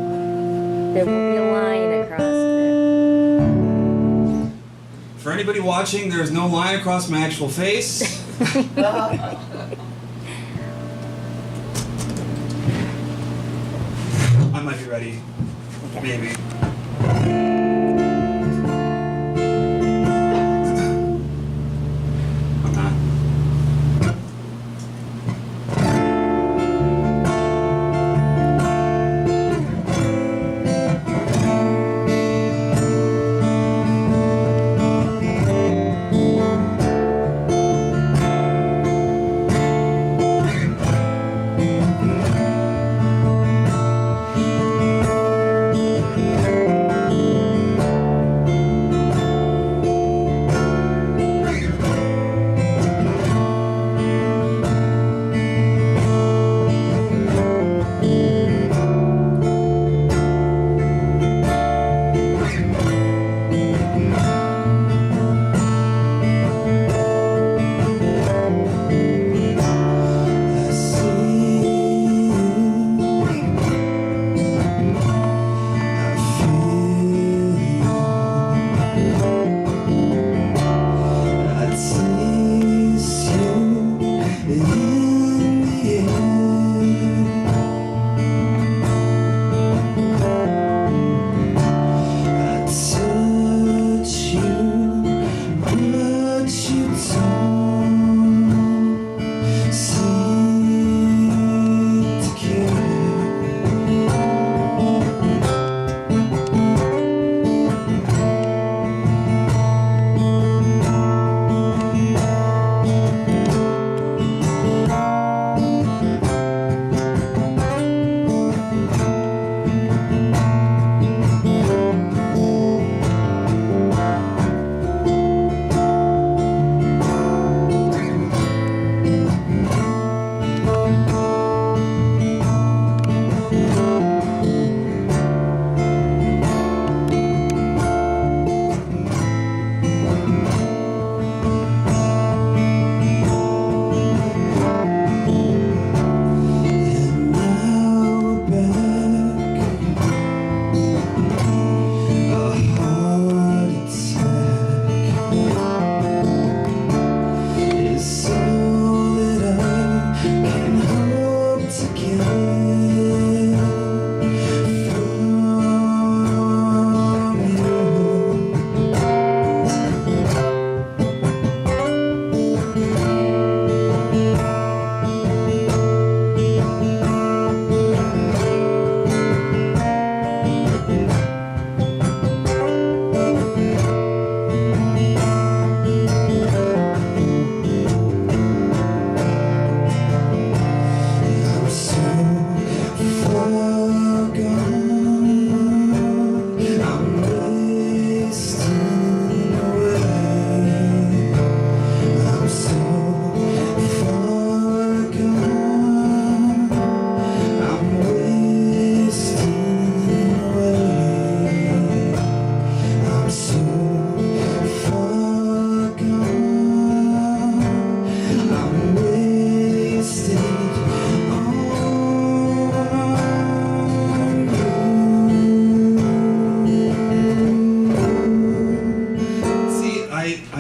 there will be a line across there. For anybody watching, there's no line across my actual face. I might be ready. Maybe. I'm not.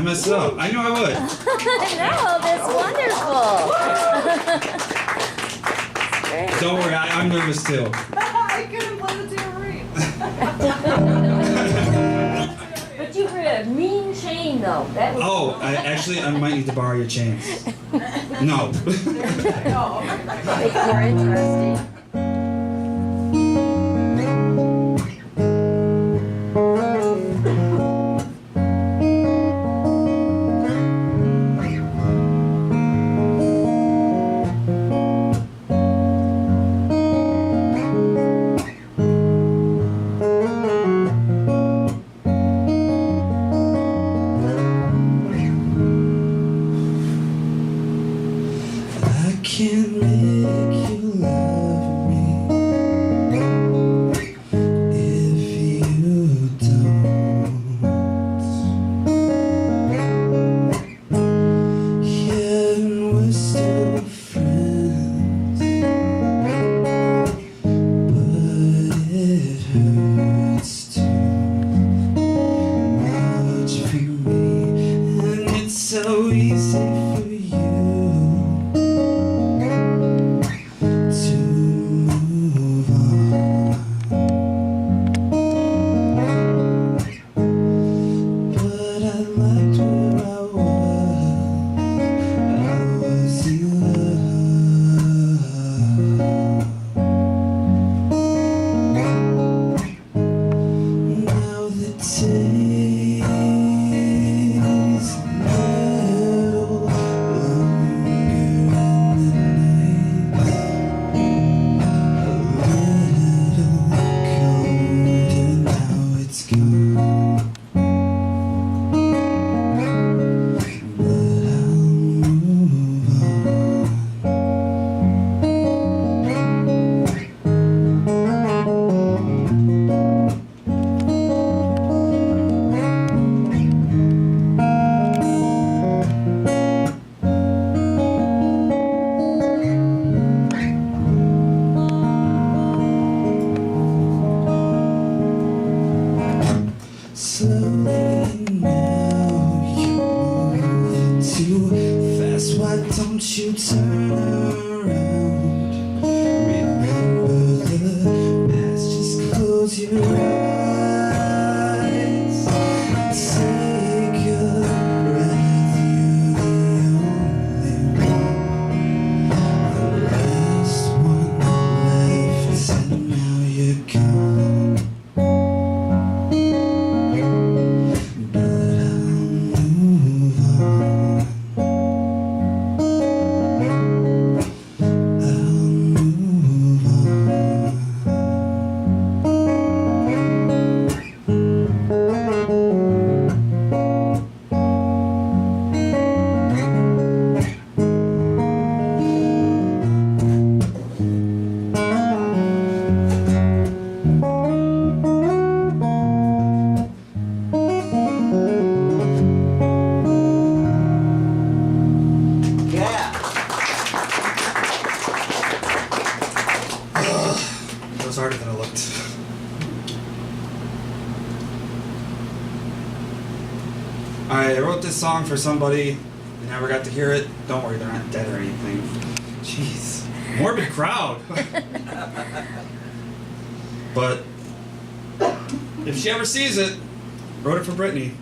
mess it up. I knew I would. No, that's wonderful. Great. Don't worry, I'm nervous too. I couldn't play the tambourine. But you were a mean chain, though. That was. Oh, I might need to borrow your chains. No. It's more interesting. Can't make you love me if you don't. Yeah, we're still friends, but it hurts too much for me, and it's so easy for you. Don't you turn around. Remember the past, just close your eyes. Take a breath, you're the only one. The last one left, and now you're gone. But I'll move on. Harder than it looked. I wrote this song for somebody. They never got to hear it. Don't worry, they're not dead or anything. Jeez. Morbid crowd. But if she ever sees it, wrote it for Brittany.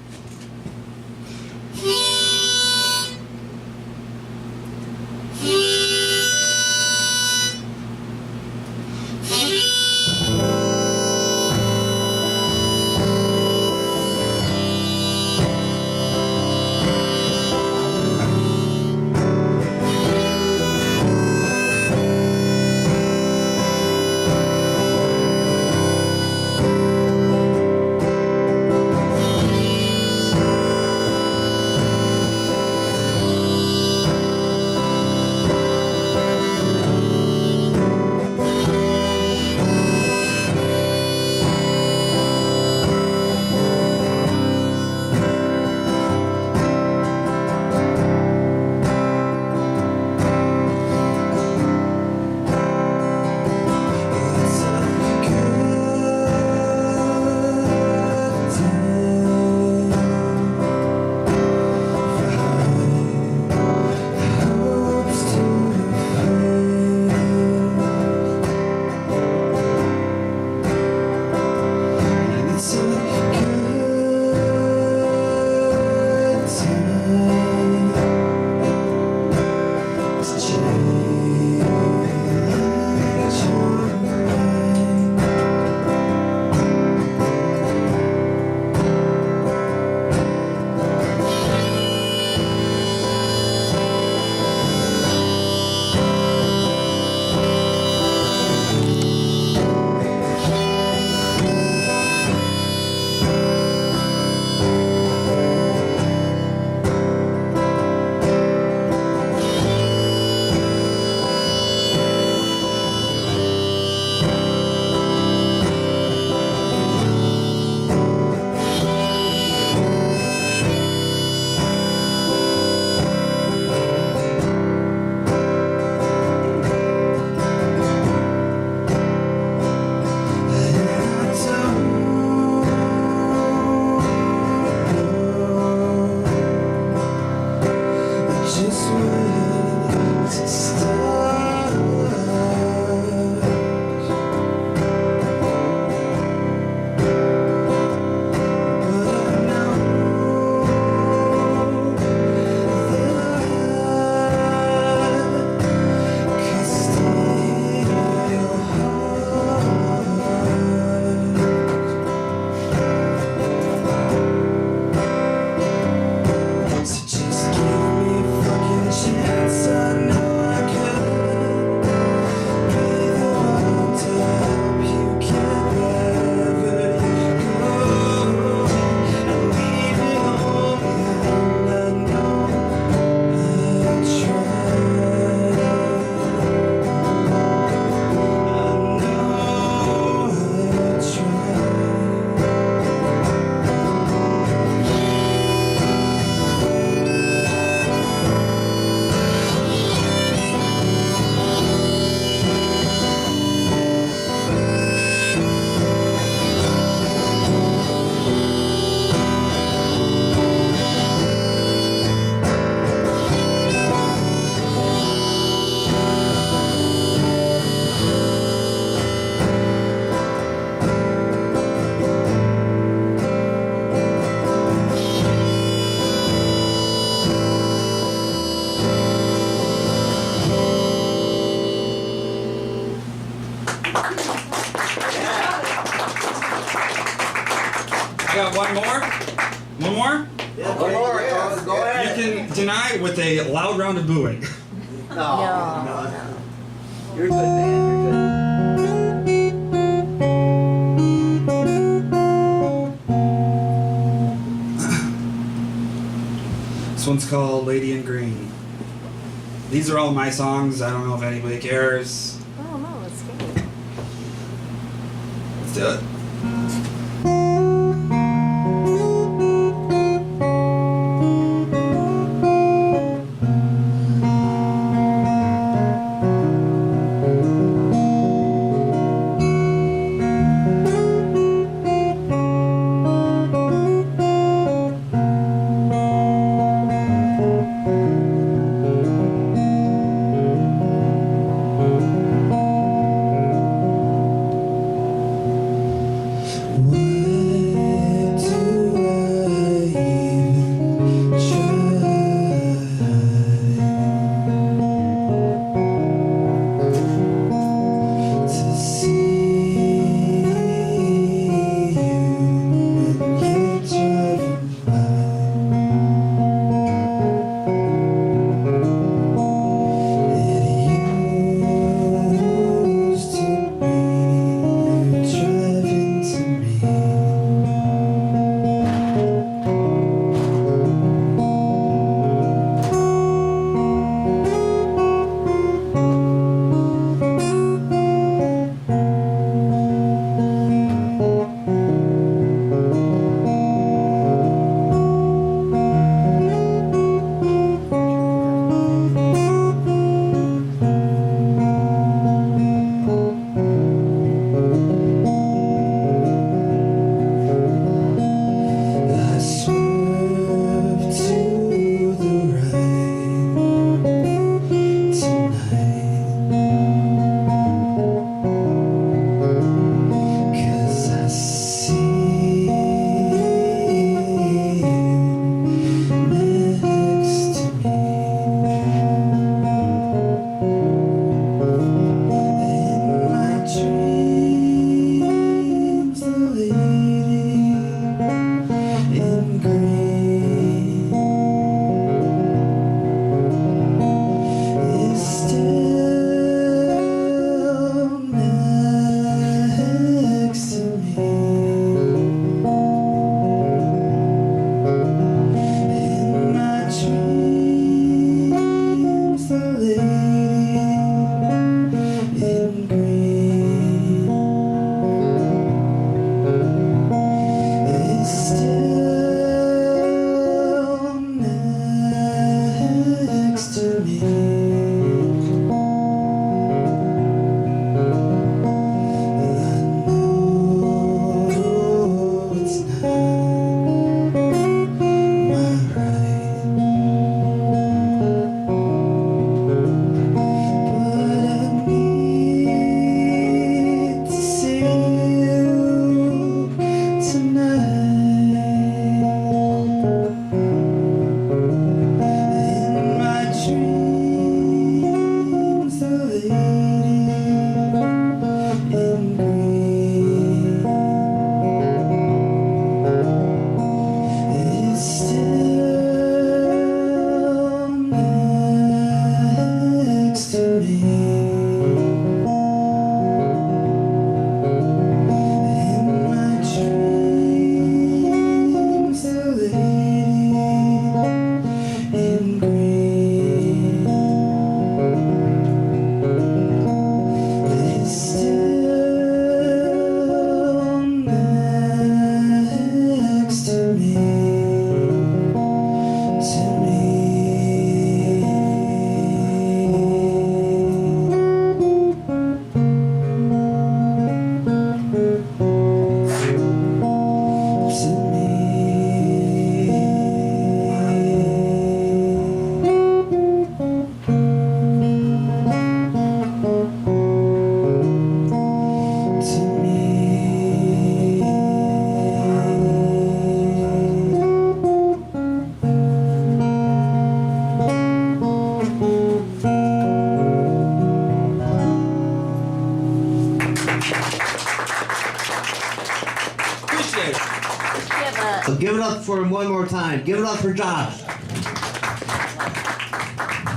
one more? One more? Yeah, one more. Yeah, go ahead. You can deny with a loud round of booing. No. You're good, man. You're good. This one's called Lady in Green. These are all my songs. I don't know if anybody cares. Oh no, it's scary. Let's do it. one more time. Give it up for Josh.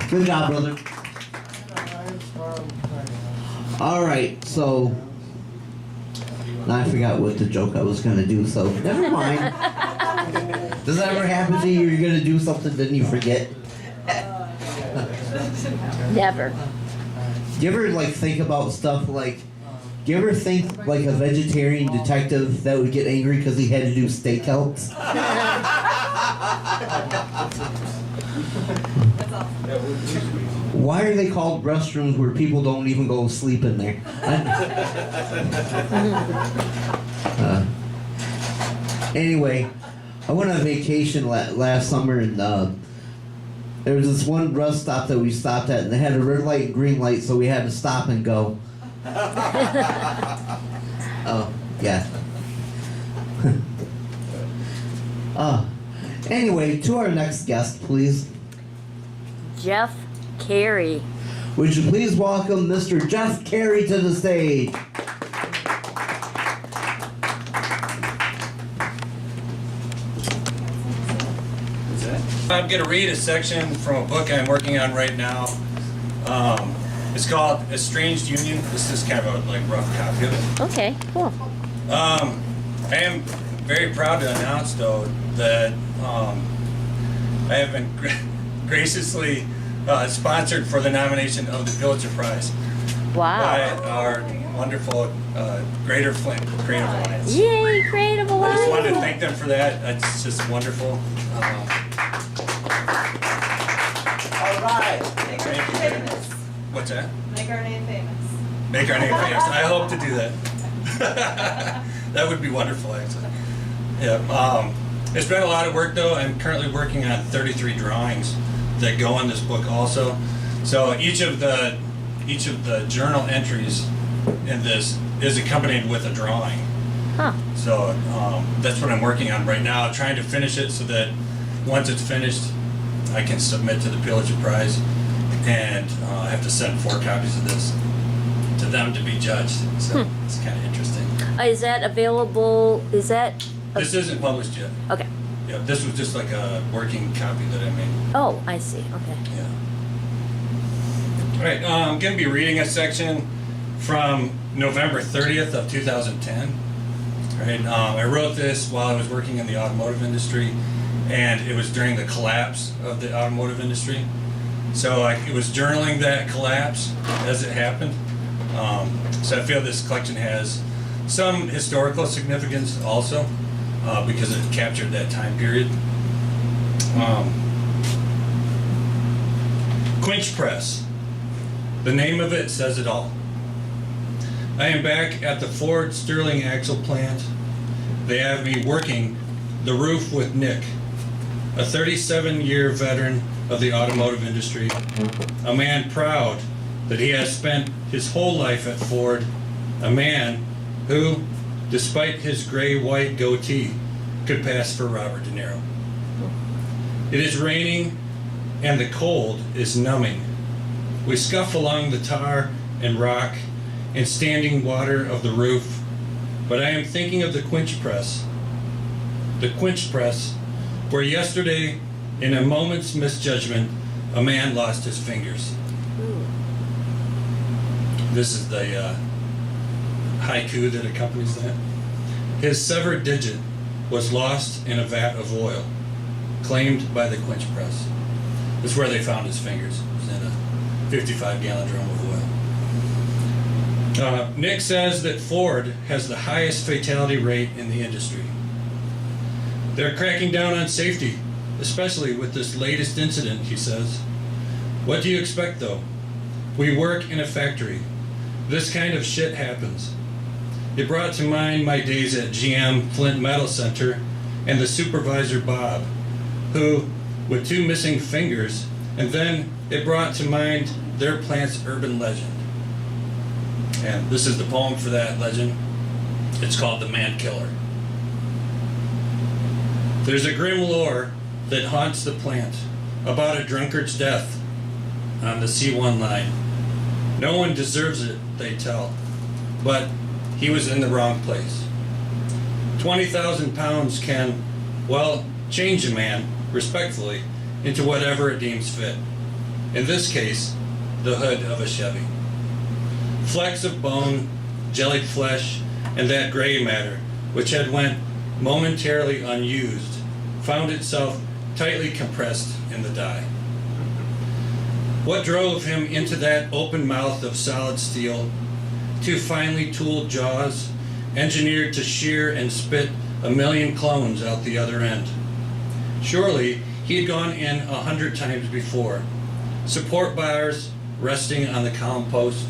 Good job, brother. All right, so now I forgot what the joke I was gonna do. So never mind. Does that ever happen to you? You're gonna do something, then you forget. Never. Do you ever like think about stuff like? Do you ever think like a vegetarian detective that would get angry because he had to do stakeouts? Why are they called restrooms where people don't even go sleep in there? Anyway, I went on vacation last summer and there was this one rest stop that we stopped at and they had a red light and green light, so we had to stop and go. Oh, yeah. Anyway, to our next guest, please. Jeff Carey. Would you please welcome Mr. Jeff Carey to the stage? I'm going to read a section from a book I'm working on right now. It's called Estranged Union. This is kind of a rough copy of it. Okay, cool. I am very proud to announce, though, that I have been graciously sponsored for the nomination of the Pulitzer Prize Wow. by our wonderful Greater Flint Creative Alliance. Yay, Creative I just wanted to Alliance. thank them for that. It's just wonderful. All right. Make our name famous. What's that? Make our name famous. Make our name famous. I hope to do that. That would be wonderful, actually. Yeah. It's been a lot of work, though. I'm currently working on 33 drawings that go in this book, also. So each of the journal entries in this is accompanied with a drawing. Huh. So that's what I'm working on right now, trying to finish it so that once it's finished, I can submit to the Pulitzer Prize, and I have to send 4 copies of this to them to be judged. So it's kind of interesting. Is that available? Is that? This isn't published yet. Okay. Yeah, this was just like a working copy that I made. Oh, I see. Okay. Yeah. All right, I'm going to be reading a section from November 30th of 2010. All right, I wrote this while I was working in the automotive industry, and it was during the collapse of the automotive industry. So it was journaling that collapse as it happened. So I feel this collection has some historical significance also, because it captured that time period. Quench Press. The name of it says it all. I am back at the Ford Sterling Axle plant. They have me working the roof with Nick, a 37-year veteran of the automotive industry, a man proud that he has spent his whole life at Ford, a man who, despite his gray-white goatee, could pass for Robert De Niro. It is raining and the cold is numbing. We scuff along the tar and rock and standing water of the roof, but I am thinking of the quench press. The quench press, where yesterday, in a moment's misjudgment, a man lost his fingers. This is the haiku that accompanies that. His severed digit was lost in a vat of oil, claimed by the quench press. This is where they found his fingers. It was in a 55-gallon drum of oil. Nick says that Ford has the highest fatality rate in the industry. They're cracking down on safety, especially with this latest incident, he says. What do you expect, though? We work in a factory. This kind of shit happens. It brought to mind my days at GM Flint Metal Center and the supervisor Bob, who, with 2 missing fingers, and then it brought to mind their plant's urban legend. And this is the poem for that legend. It's called The Man Killer. There's a grim lore that haunts the plant about a drunkard's death on the C1 line. No one deserves it, they tell, but he was in the wrong place. 20,000 pounds can, well, change a man, respectfully, into whatever it deems fit. In this case, the hood of a Chevy. Flecks of bone, jellied flesh, and that gray matter, which had went momentarily unused, found itself tightly compressed in the die. What drove him into that open mouth of solid steel, two finely tooled jaws, engineered to shear and spit a million clones out the other end? Surely he had gone in 100 times before. Support bars resting on the column post,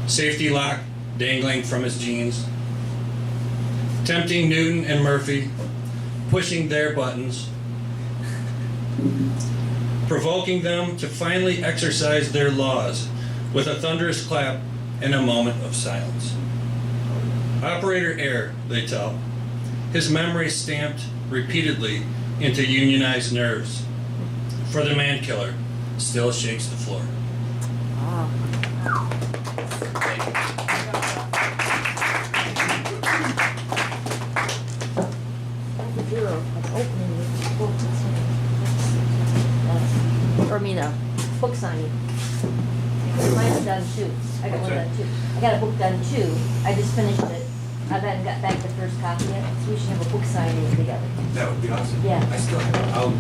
safety lock dangling from his jeans, tempting Newton and Murphy, pushing their buttons, provoking them to finally exercise their laws with a thunderous clap and a moment of silence. Operator error, they tell, his memory stamped repeatedly into unionized nerves, for the man killer still shakes the floor. Or I mean a book signing. Mine's done too. I got one done too. I got a book done too. I just finished it. I haven't got back the first copy yet, so we should have a book signing together. That would be awesome. Yeah. I still have it. I'm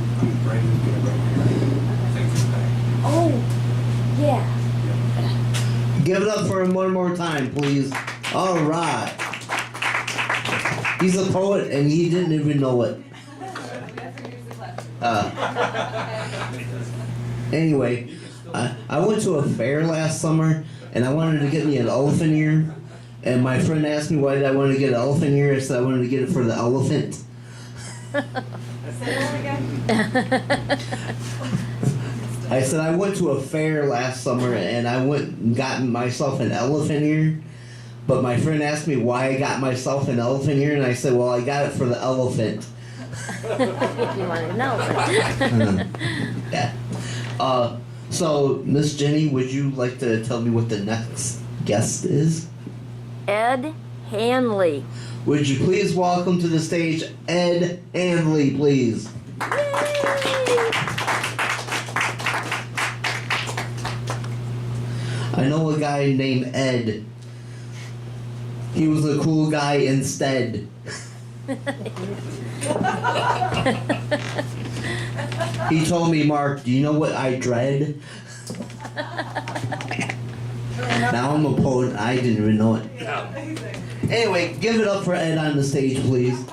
ready to get it right here. Thanks for that. Oh, yeah. Give it up for him one more time, please. All right. He's a poet and he didn't even know it. Anyway, I went to a fair last summer and I wanted to get me an elephant ear. And my friend asked me why did I want to get an elephant ear. I said I wanted to get it for the elephant. I said I went to a fair last summer and I went and got myself an elephant ear. But my friend asked me why I got myself an elephant ear, and I said, well, I got it for the elephant. You want to know. Yeah. So, Miss Jennie, would you like to tell me what the next guest is? Ed Hanley. Would you please welcome to the stage Ed Hanley, please? I know a guy named Ed. He was a cool guy instead. He told me, Mark, do you know what I dread? Now I'm a poet, I didn't even know it. Anyway, give it up for Ed on the stage, please.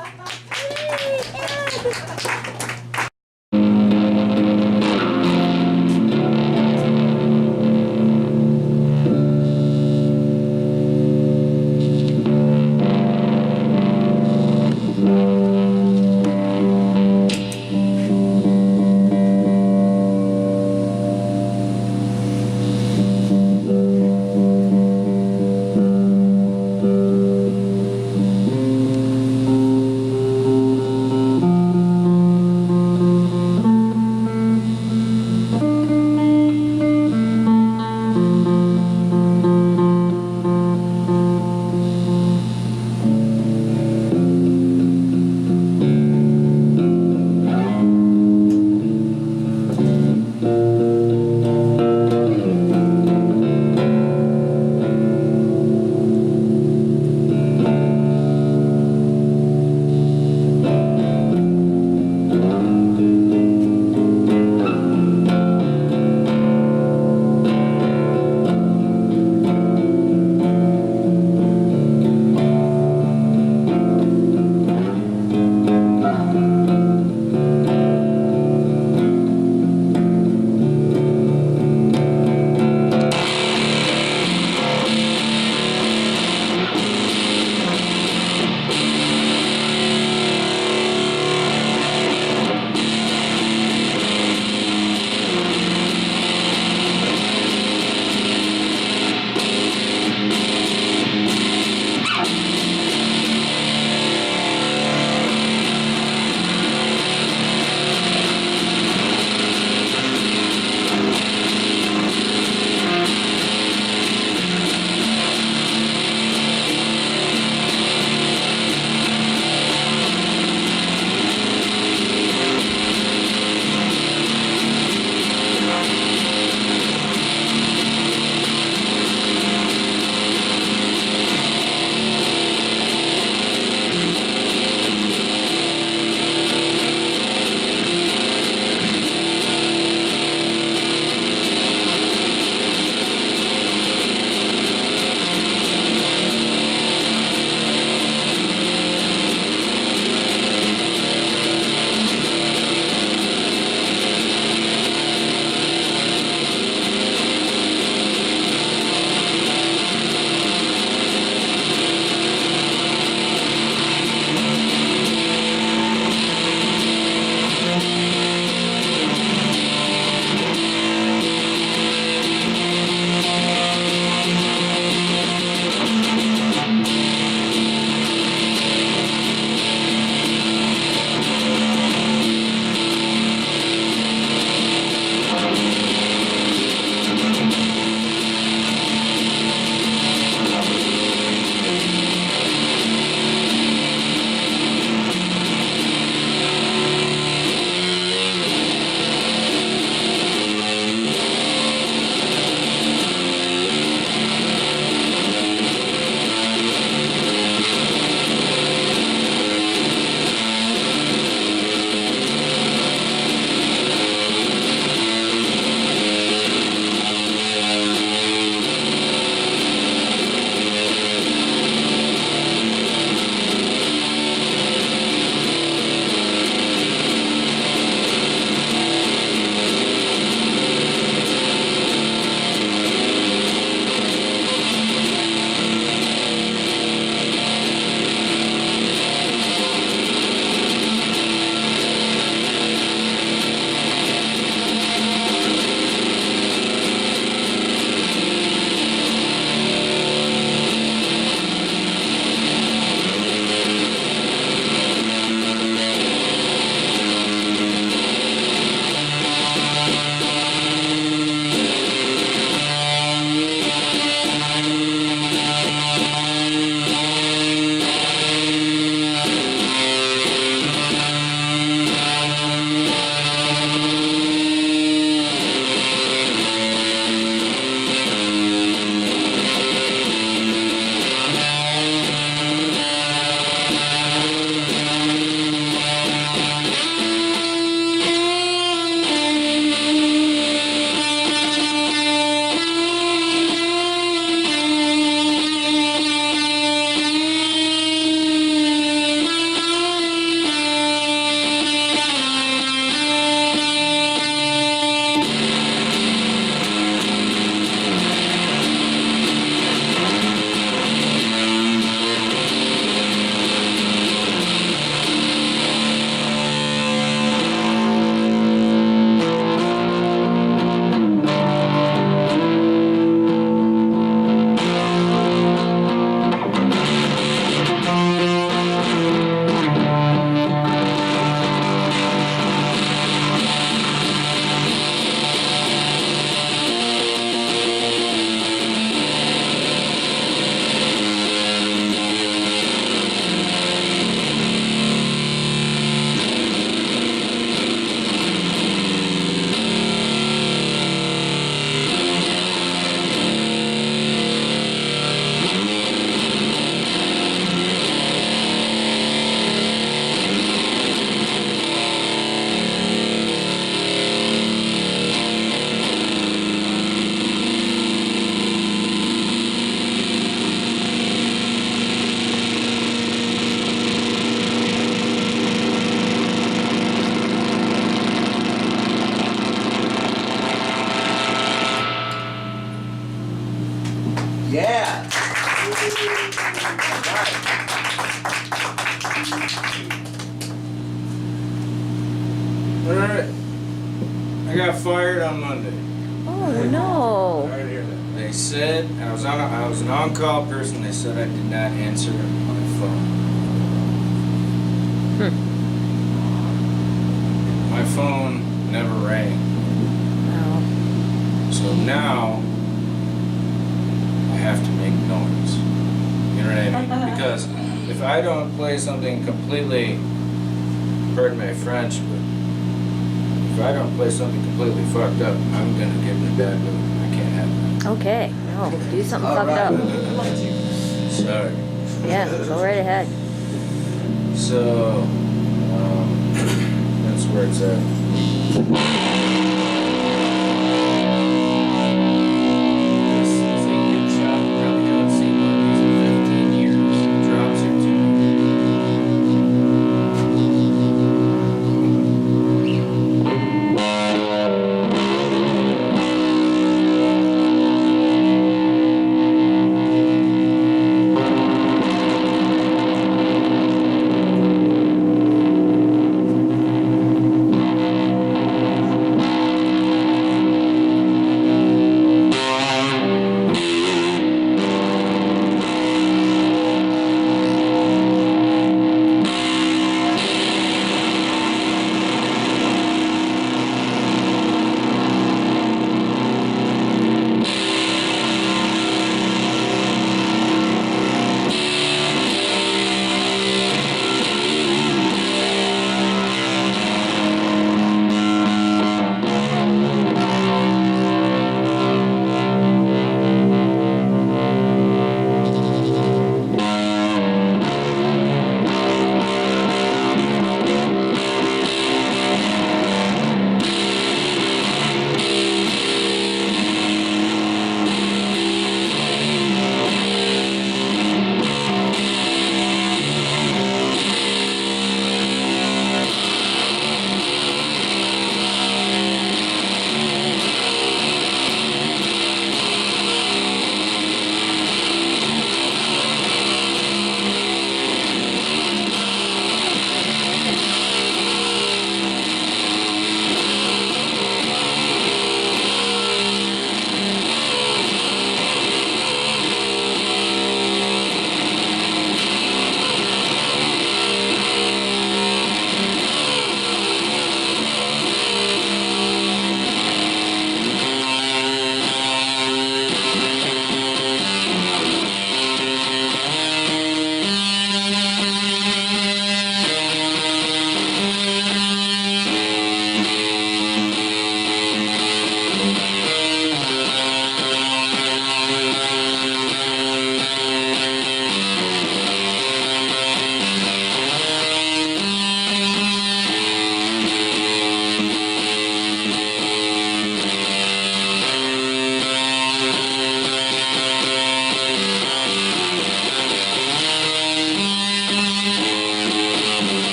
Janet, I got fired on Monday. Oh no. Sorry to hear that. They said I was an on-call person. They said I did not answer my phone. My phone never rang. Oh. So now I have to make noise. You know what I mean? Because if I don't play something completely, pardon my French, but if I don't play something completely fucked up, I'm gonna get in a bad mood. I can't have that. Okay. No, do something fucked up. Sorry. Yeah, go right ahead. So, that's where it's at. This is a good shot. Probably haven't seen one of these in 15 years. Drops here too.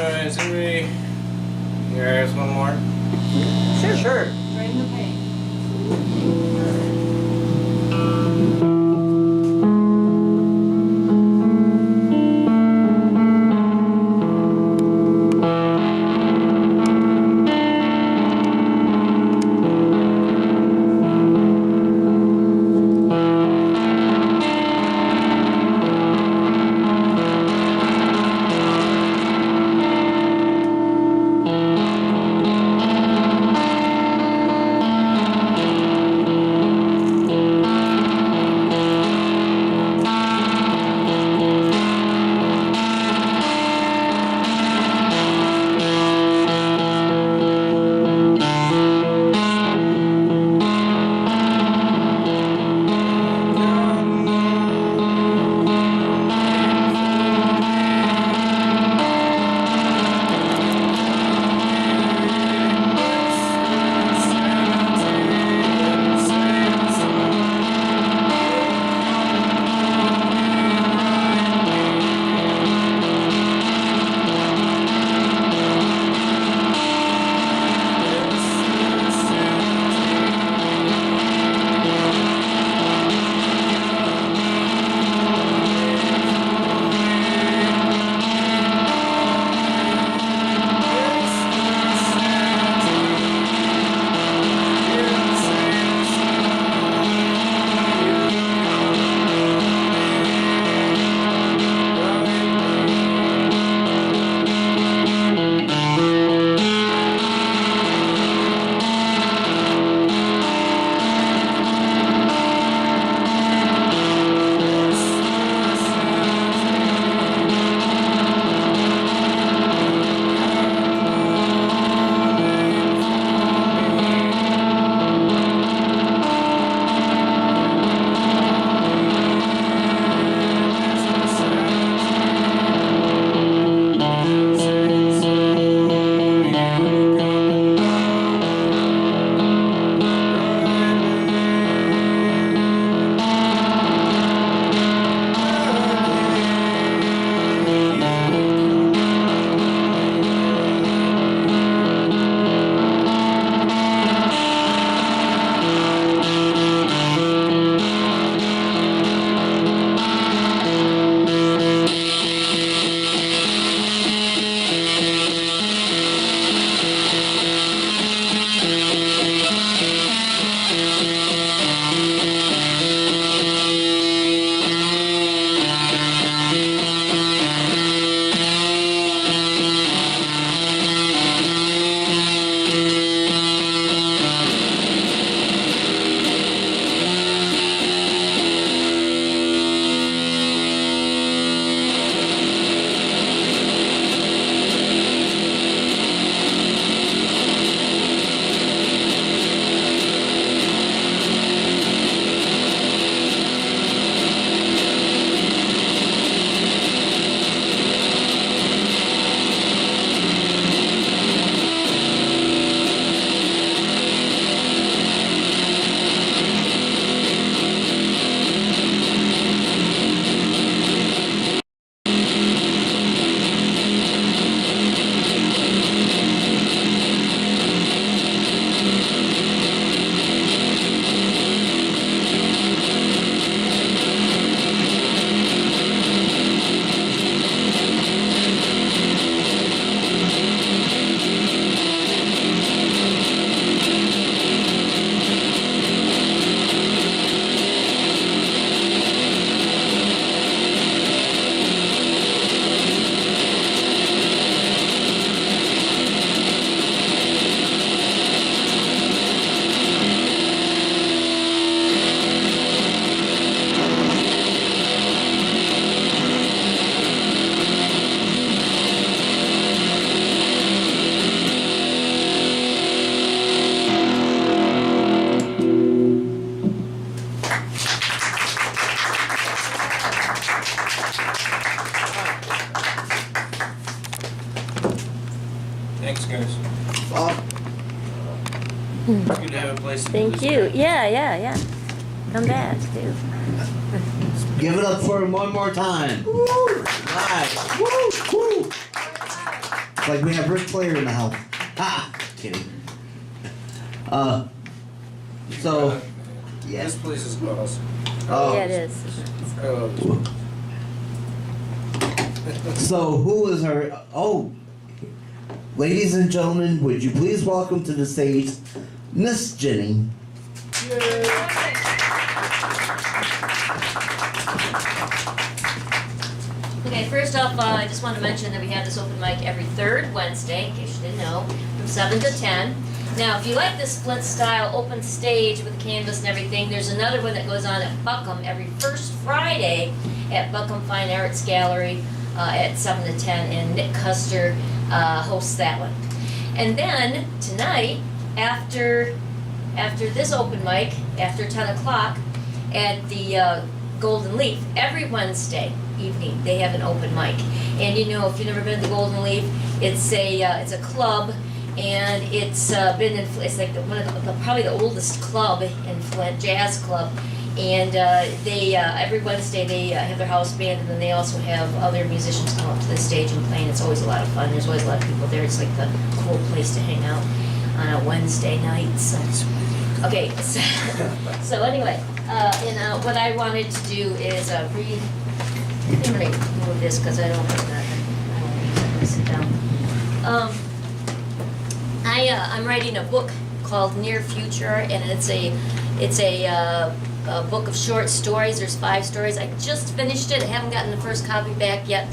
Anyways, can we hear us one more? Sure. Bring the pain. Thanks, guys. Good to have a place to do Thank this. you. Yeah. Come back, too. Give it up for him one more time. Woo! Nice. Woo! Woo! It's like we have Ric Flair in the house. Ha! Kidding. So, yeah. This place is awesome. Oh. Yeah, it is. Oh, So who is our? Oh, ladies and gentlemen, would you please welcome to the stage Miss Jennie. Okay, first off, I just want to mention that we have this open mic every third Wednesday, in case you didn't know, from 7 to 10. Now, if you like this Flint style open stage with the canvas and everything, there's another one that goes on at Buckham every first Friday at Buckham Fine Arts Gallery at 7 to 10, and Nick Custer hosts that one. And then tonight, after this open mic, after 10 o'clock, at the Golden Leaf, every Wednesday evening they have an open mic. And you know, if you've never been to the Golden Leaf, it's a club, and it's been in, it's like one of the probably the oldest club in Flint, jazz club. And they every Wednesday they have their house band, and then they also have other musicians come up to the stage and play, and it's always a lot of fun. There's always a lot of people there. It's like the cool place to hang out on a Wednesday night. So. Okay, so anyway, what I wanted to do is read. I'm going to move this because I don't have that. I'm going to sit down. I'm writing a book called Near Future, and it's a book of short stories. There's 5 stories. I just finished it. I haven't gotten the first copy back yet,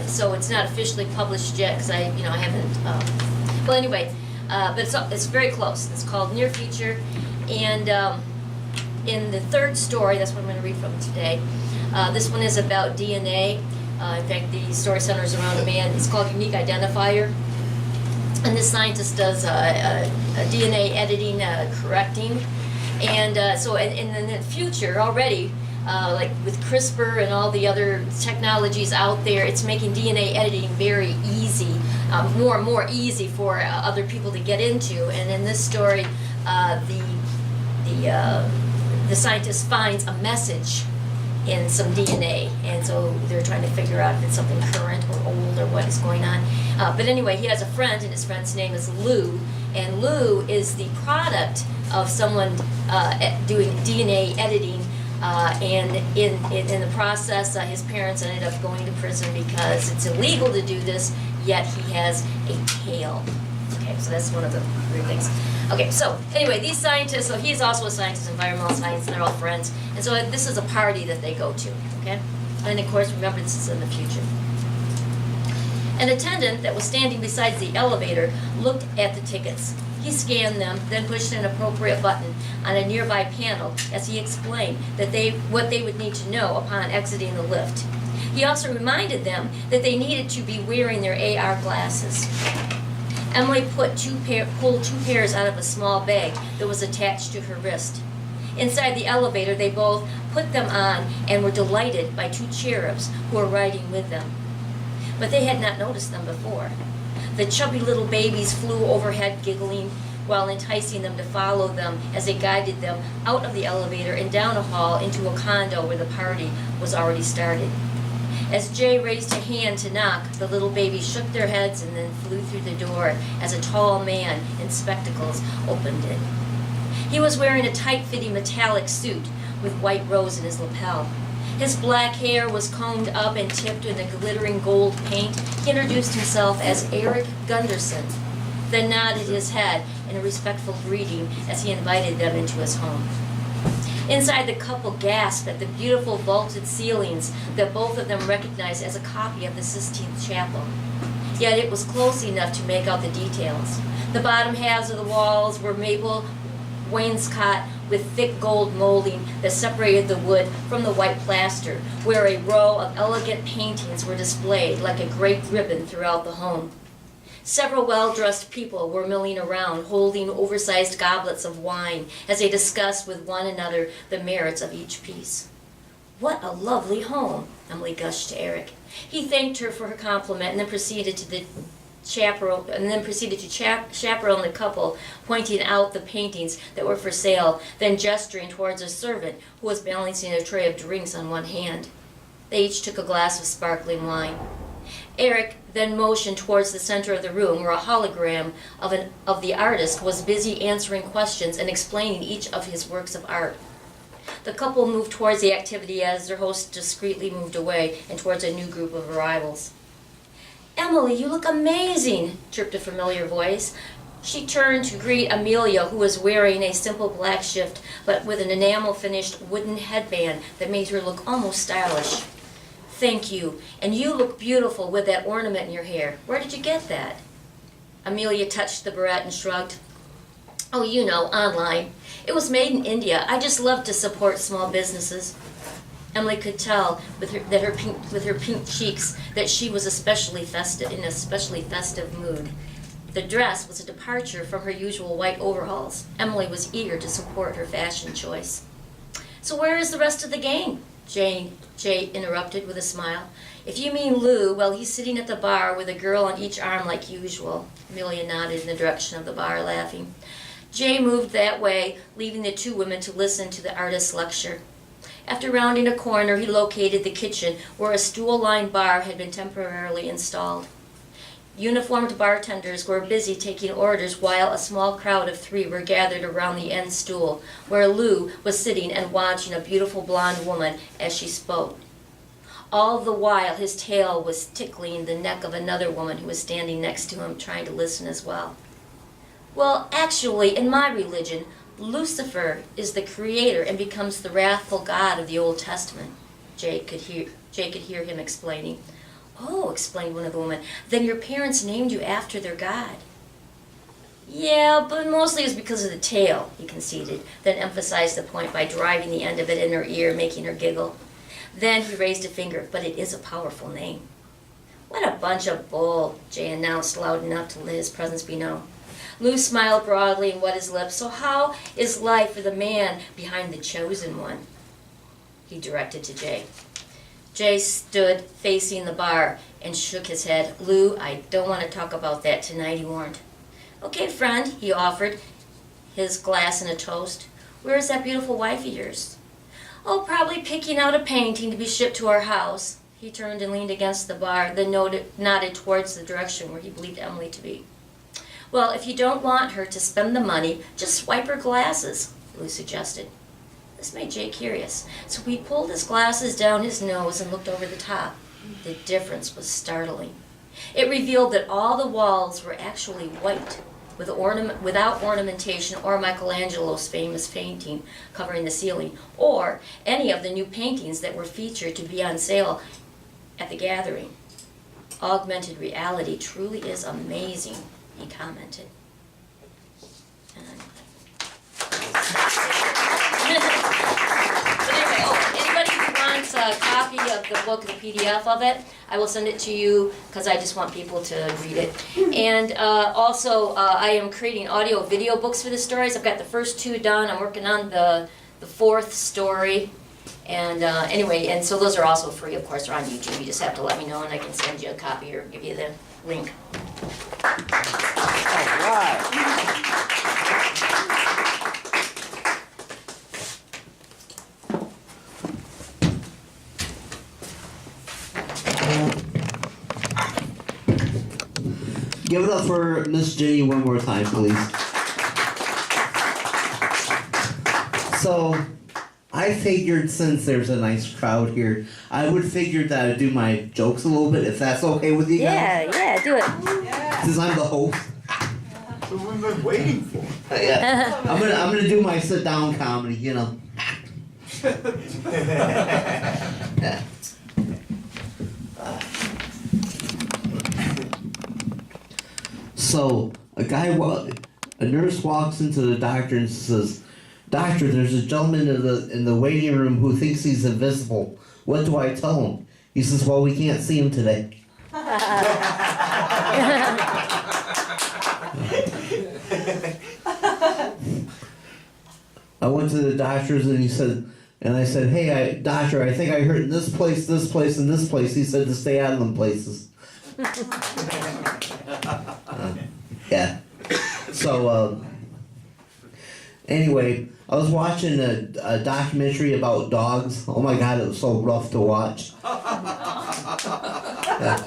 so it's not officially published yet because I haven't. Well, anyway, but it's very close. It's called Near Future, and in the third story, that's what I'm going to read from today. This one is about DNA. In fact, the story centers around a man. It's called Unique Identifier. And this scientist does DNA editing, correcting. And so in the future already, like with CRISPR and all the other technologies out there, it's making DNA editing very easy, more and more easy for other people to get into. And in this story, the scientist finds a message in some DNA, and so they're trying to figure out if it's something current or old or what is going on. But anyway, he has a friend, and his friend's name is Lou, and Lou is the product of someone doing DNA editing, and in the process, his parents ended up going to prison because it's illegal to do this, yet he has a tail. Okay, so that's one of the weird things. Okay, so anyway, these scientists, so he's also a scientist, environmental science, and they're all friends. And so this is a party that they go to, okay? And of course, remember, this is in the future. An attendant that was standing beside the elevator looked at the tickets. He scanned them, then pushed an appropriate button on a nearby panel as he explained that what they would need to know upon exiting the lift. He also reminded them that they needed to be wearing their AR glasses. Emily pulled 2 pairs out of a small bag that was attached to her wrist. Inside the elevator, they both put them on and were delighted by 2 cherubs who were riding with them. But they had not noticed them before. The chubby little babies flew overhead giggling while enticing them to follow them as they guided them out of the elevator and down a hall into a condo where the party was already started. As Jay raised a hand to knock, the little babies shook their heads and then flew through the door as a tall man in spectacles opened it. He was wearing a tight-fitting metallic suit with white rose in his lapel. His black hair was combed up and tipped in a glittering gold paint. He introduced himself as Eric Gunderson, then nodded his head in a respectful greeting as he invited them into his home. Inside, the couple gasped at the beautiful vaulted ceilings that both of them recognized as a copy of the Sistine Chapel. Yet it was close enough to make out the details. The bottom halves of the walls were maple wainscot with thick gold molding that separated the wood from the white plaster, where a row of elegant paintings were displayed like a great ribbon throughout the home. Several well-dressed people were milling around, holding oversized goblets of wine as they discussed with one another the merits of each piece. "What a lovely home," Emily gushed to Eric. He thanked her for her compliment and then proceeded to chaperone the couple, pointing out the paintings that were for sale, then gesturing towards a servant who was balancing a tray of drinks on one hand. They each took a glass of sparkling wine. Eric then motioned towards the center of the room where a hologram of the artist was busy answering questions and explaining each of his works of art. The couple moved towards the activity as their host discreetly moved away and towards a new group of arrivals. "Emily, you look amazing," chirped a familiar voice. She turned to greet Amelia, who was wearing a simple black shift, but with an enamel-finished wooden headband that made her look almost stylish. "Thank you, and you look beautiful with that ornament in your hair. Where did you get that?" Amelia touched the barrette and shrugged. "Oh, you know, online. It was made in India. I just love to support small businesses." Emily could tell with her pink cheeks that she was in an especially festive mood. The dress was a departure from her usual white overalls. Emily was eager to support her fashion choice. "So where is the rest of the gang?" Jay interrupted with a smile. "If you mean Lou, well, he's sitting at the bar with a girl on each arm like usual." Amelia nodded in the direction of the bar, laughing. Jay moved that way, leaving the two women to listen to the artist's lecture. After rounding a corner, he located the kitchen where a stool-lined bar had been temporarily installed. Uniformed bartenders were busy taking orders while a small crowd of 3 were gathered around the end stool, where Lou was sitting and watching a beautiful blonde woman as she spoke. All the while, his tail was tickling the neck of another woman who was standing next to him, trying to listen as well. "Well, actually, in my religion, Lucifer is the creator and becomes the wrathful god of the Old Testament," Jay could hear him explaining. "Oh," explained one of the women, "then your parents named you after their god." "Yeah, but mostly it was because of the tail," he conceded, then emphasized the point by driving the end of it in her ear, making her giggle. Then he raised a finger, "But it is a powerful name." "What a bunch of bull," Jay announced loud enough to let his presence be known. Lou smiled broadly and wet his lips. "So how is life for the man behind the chosen one?" he directed to Jay. Jay stood facing the bar and shook his head. "Lou, I don't want to talk about that tonight," he warned. "Okay, friend," he offered, his glass in a toast. "Where is that beautiful wife of yours?" "Oh, probably picking out a painting to be shipped to our house." He turned and leaned against the bar, then nodded towards the direction where he believed Emily to be. "Well, if you don't want her to spend the money, just swipe her glasses," Lou suggested. This made Jay curious, so he pulled his glasses down his nose and looked over the top. The difference was startling. It revealed that all the walls were actually white, without ornamentation or Michelangelo's famous painting covering the ceiling, or any of the new paintings that were featured to be on sale at the gathering. "Augmented reality truly is amazing," he commented. Anybody who wants a copy of the book, the PDF of it, I will send it to you because I just want people to read it. And also, I am creating audio video books for the stories. I've got the first 2 done. I'm working on the 4th story. And anyway, and so those are also free, of course. They're on YouTube. You just have to let me know and I can send you a copy or give you the link. All right. Give it up for Miss Jennie one more time, please. So, I figured since there's a nice crowd here, I would figure that I'd do my jokes a little bit, if that's okay with you guys. Yeah, do it. Since I'm the host. That's what we've been waiting for. Yeah. I'm gonna do my sit down comedy, you know. Yeah. So a nurse walks into the doctor and says, "Doctor, there's a gentleman in the waiting room who thinks he's invisible. What do I tell him?" He says, "Well, we can't see him today." I went to the doctor's and I said, "Hey, doctor, I think I heard in this place, and this place." He said to stay out of them places. Yeah. So, anyway, I was watching a documentary about dogs. Oh my God, it was so rough to watch. Yeah.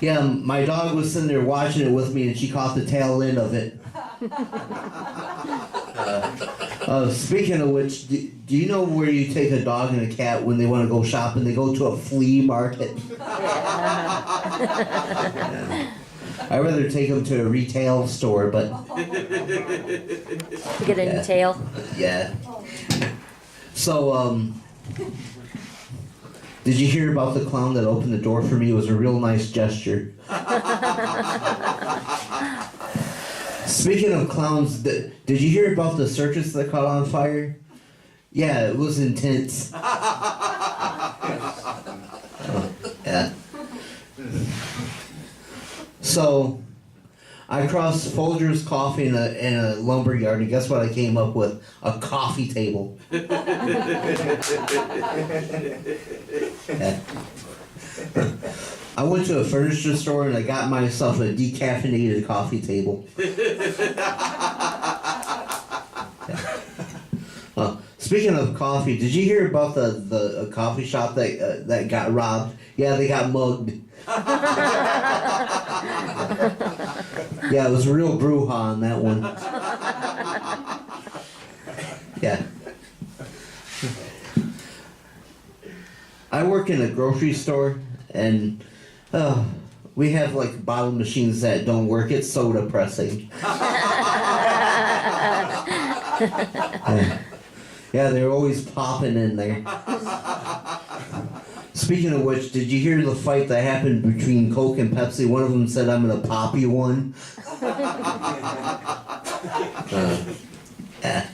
Yeah, my dog was sitting there watching it with me, and she caught the tail end of it. Speaking of which, do you know where you take a dog and a cat when they want to go shopping? They go to a flea market. I'd rather take them to a retail store, but... To get a new tail. Yeah. So, did you hear about the clown that opened the door for me? It was a real nice gesture. Speaking of clowns, did you hear about the circus that caught on fire? Yeah, it was intense. Yeah. So, I crossed Folger's Coffee in a lumber yard, and guess what I came up with? A coffee table. Yeah. I went to a furniture store and I got myself a decaffeinated coffee table. Yeah. Speaking of coffee, did you hear about the coffee shop that got robbed? Yeah, they got mugged. Yeah, it was a real brouhaha on that one. Yeah. I work in a grocery store, and we have like bottle machines that don't work. It's so depressing. Yeah, they're always popping in there. Speaking of which, did you hear the fight that happened between Coke and Pepsi? One of them said, "I'm gonna pop you one." Yeah.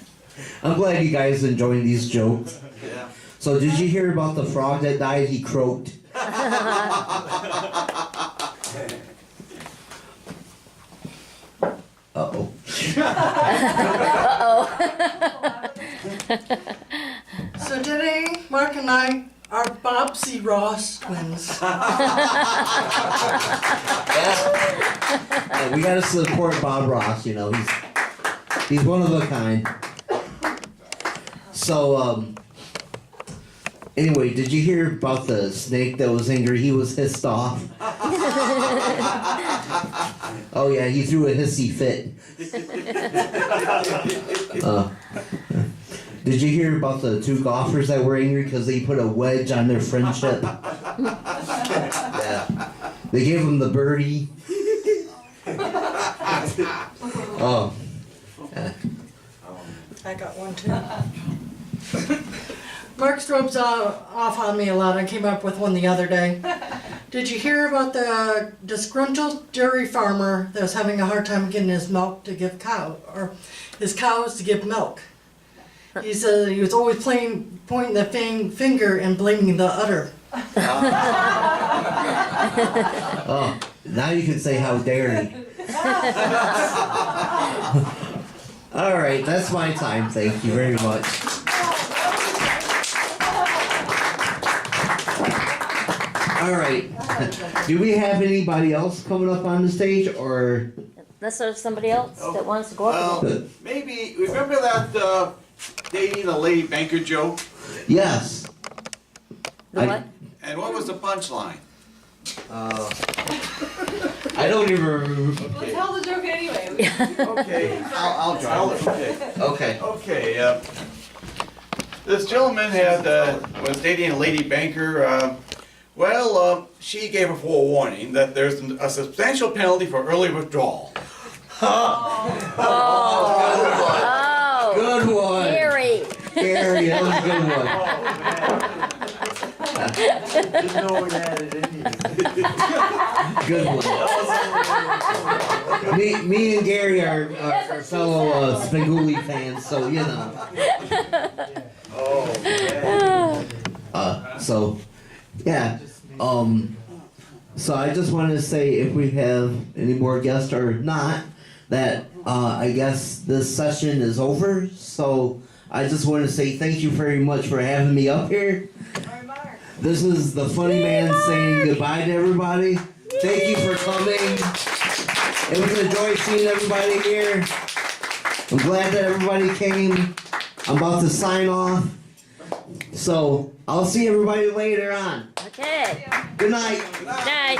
I'm glad you guys enjoying these jokes. Yeah. So did you hear about the frog that died? He croaked. Uh-oh. So today, Mark and I are Bobsy Ross twins. Yeah, we gotta support Bob Ross, you know, he's one of a kind. So, anyway, did you hear about the snake that was angry? He was hissed off. Oh yeah, he threw a hissy fit. Did you hear about the two golfers that were angry because they put a wedge on their friendship? Yeah. They gave him the birdie. Oh. I got one too. Mark strobes off on me a lot. I came up with one the other day. Did you hear about the disgruntled dairy farmer that was having a hard time getting his milk to give or his cows to give milk? He said he was always pointing the finger and blaming the udder. Oh, now you can say how dare he. All right, that's my time. Thank you very much. All right. Do we have anybody else coming up on the stage, or? Unless there's somebody else that wants to go up. Well, maybe, remember that dating a lady banker joke? Yes. The what? And what was the punchline? I don't even remember. Well, tell the joke anyway. Okay, I'll tell it. Okay. Okay, this gentleman was dating a lady banker. She gave a forewarning that there's a substantial penalty for early withdrawal. Good one. Carey. Carey, that was a good one. Didn't know we had it in you. Good one. Me and Gary are fellow Spaguli fans, so you know. Oh, man. So, yeah. So I just wanted to say, if we have any more guests or not, that I guess this session is over. So I just want to say thank you very much for having me up here. This is the Funnyman saying goodbye to everybody. Thank you for coming. It was a joy seeing everybody here. I'm glad that everybody came. I'm about to sign off. So I'll see everybody later on. Okay. Good night. Good night.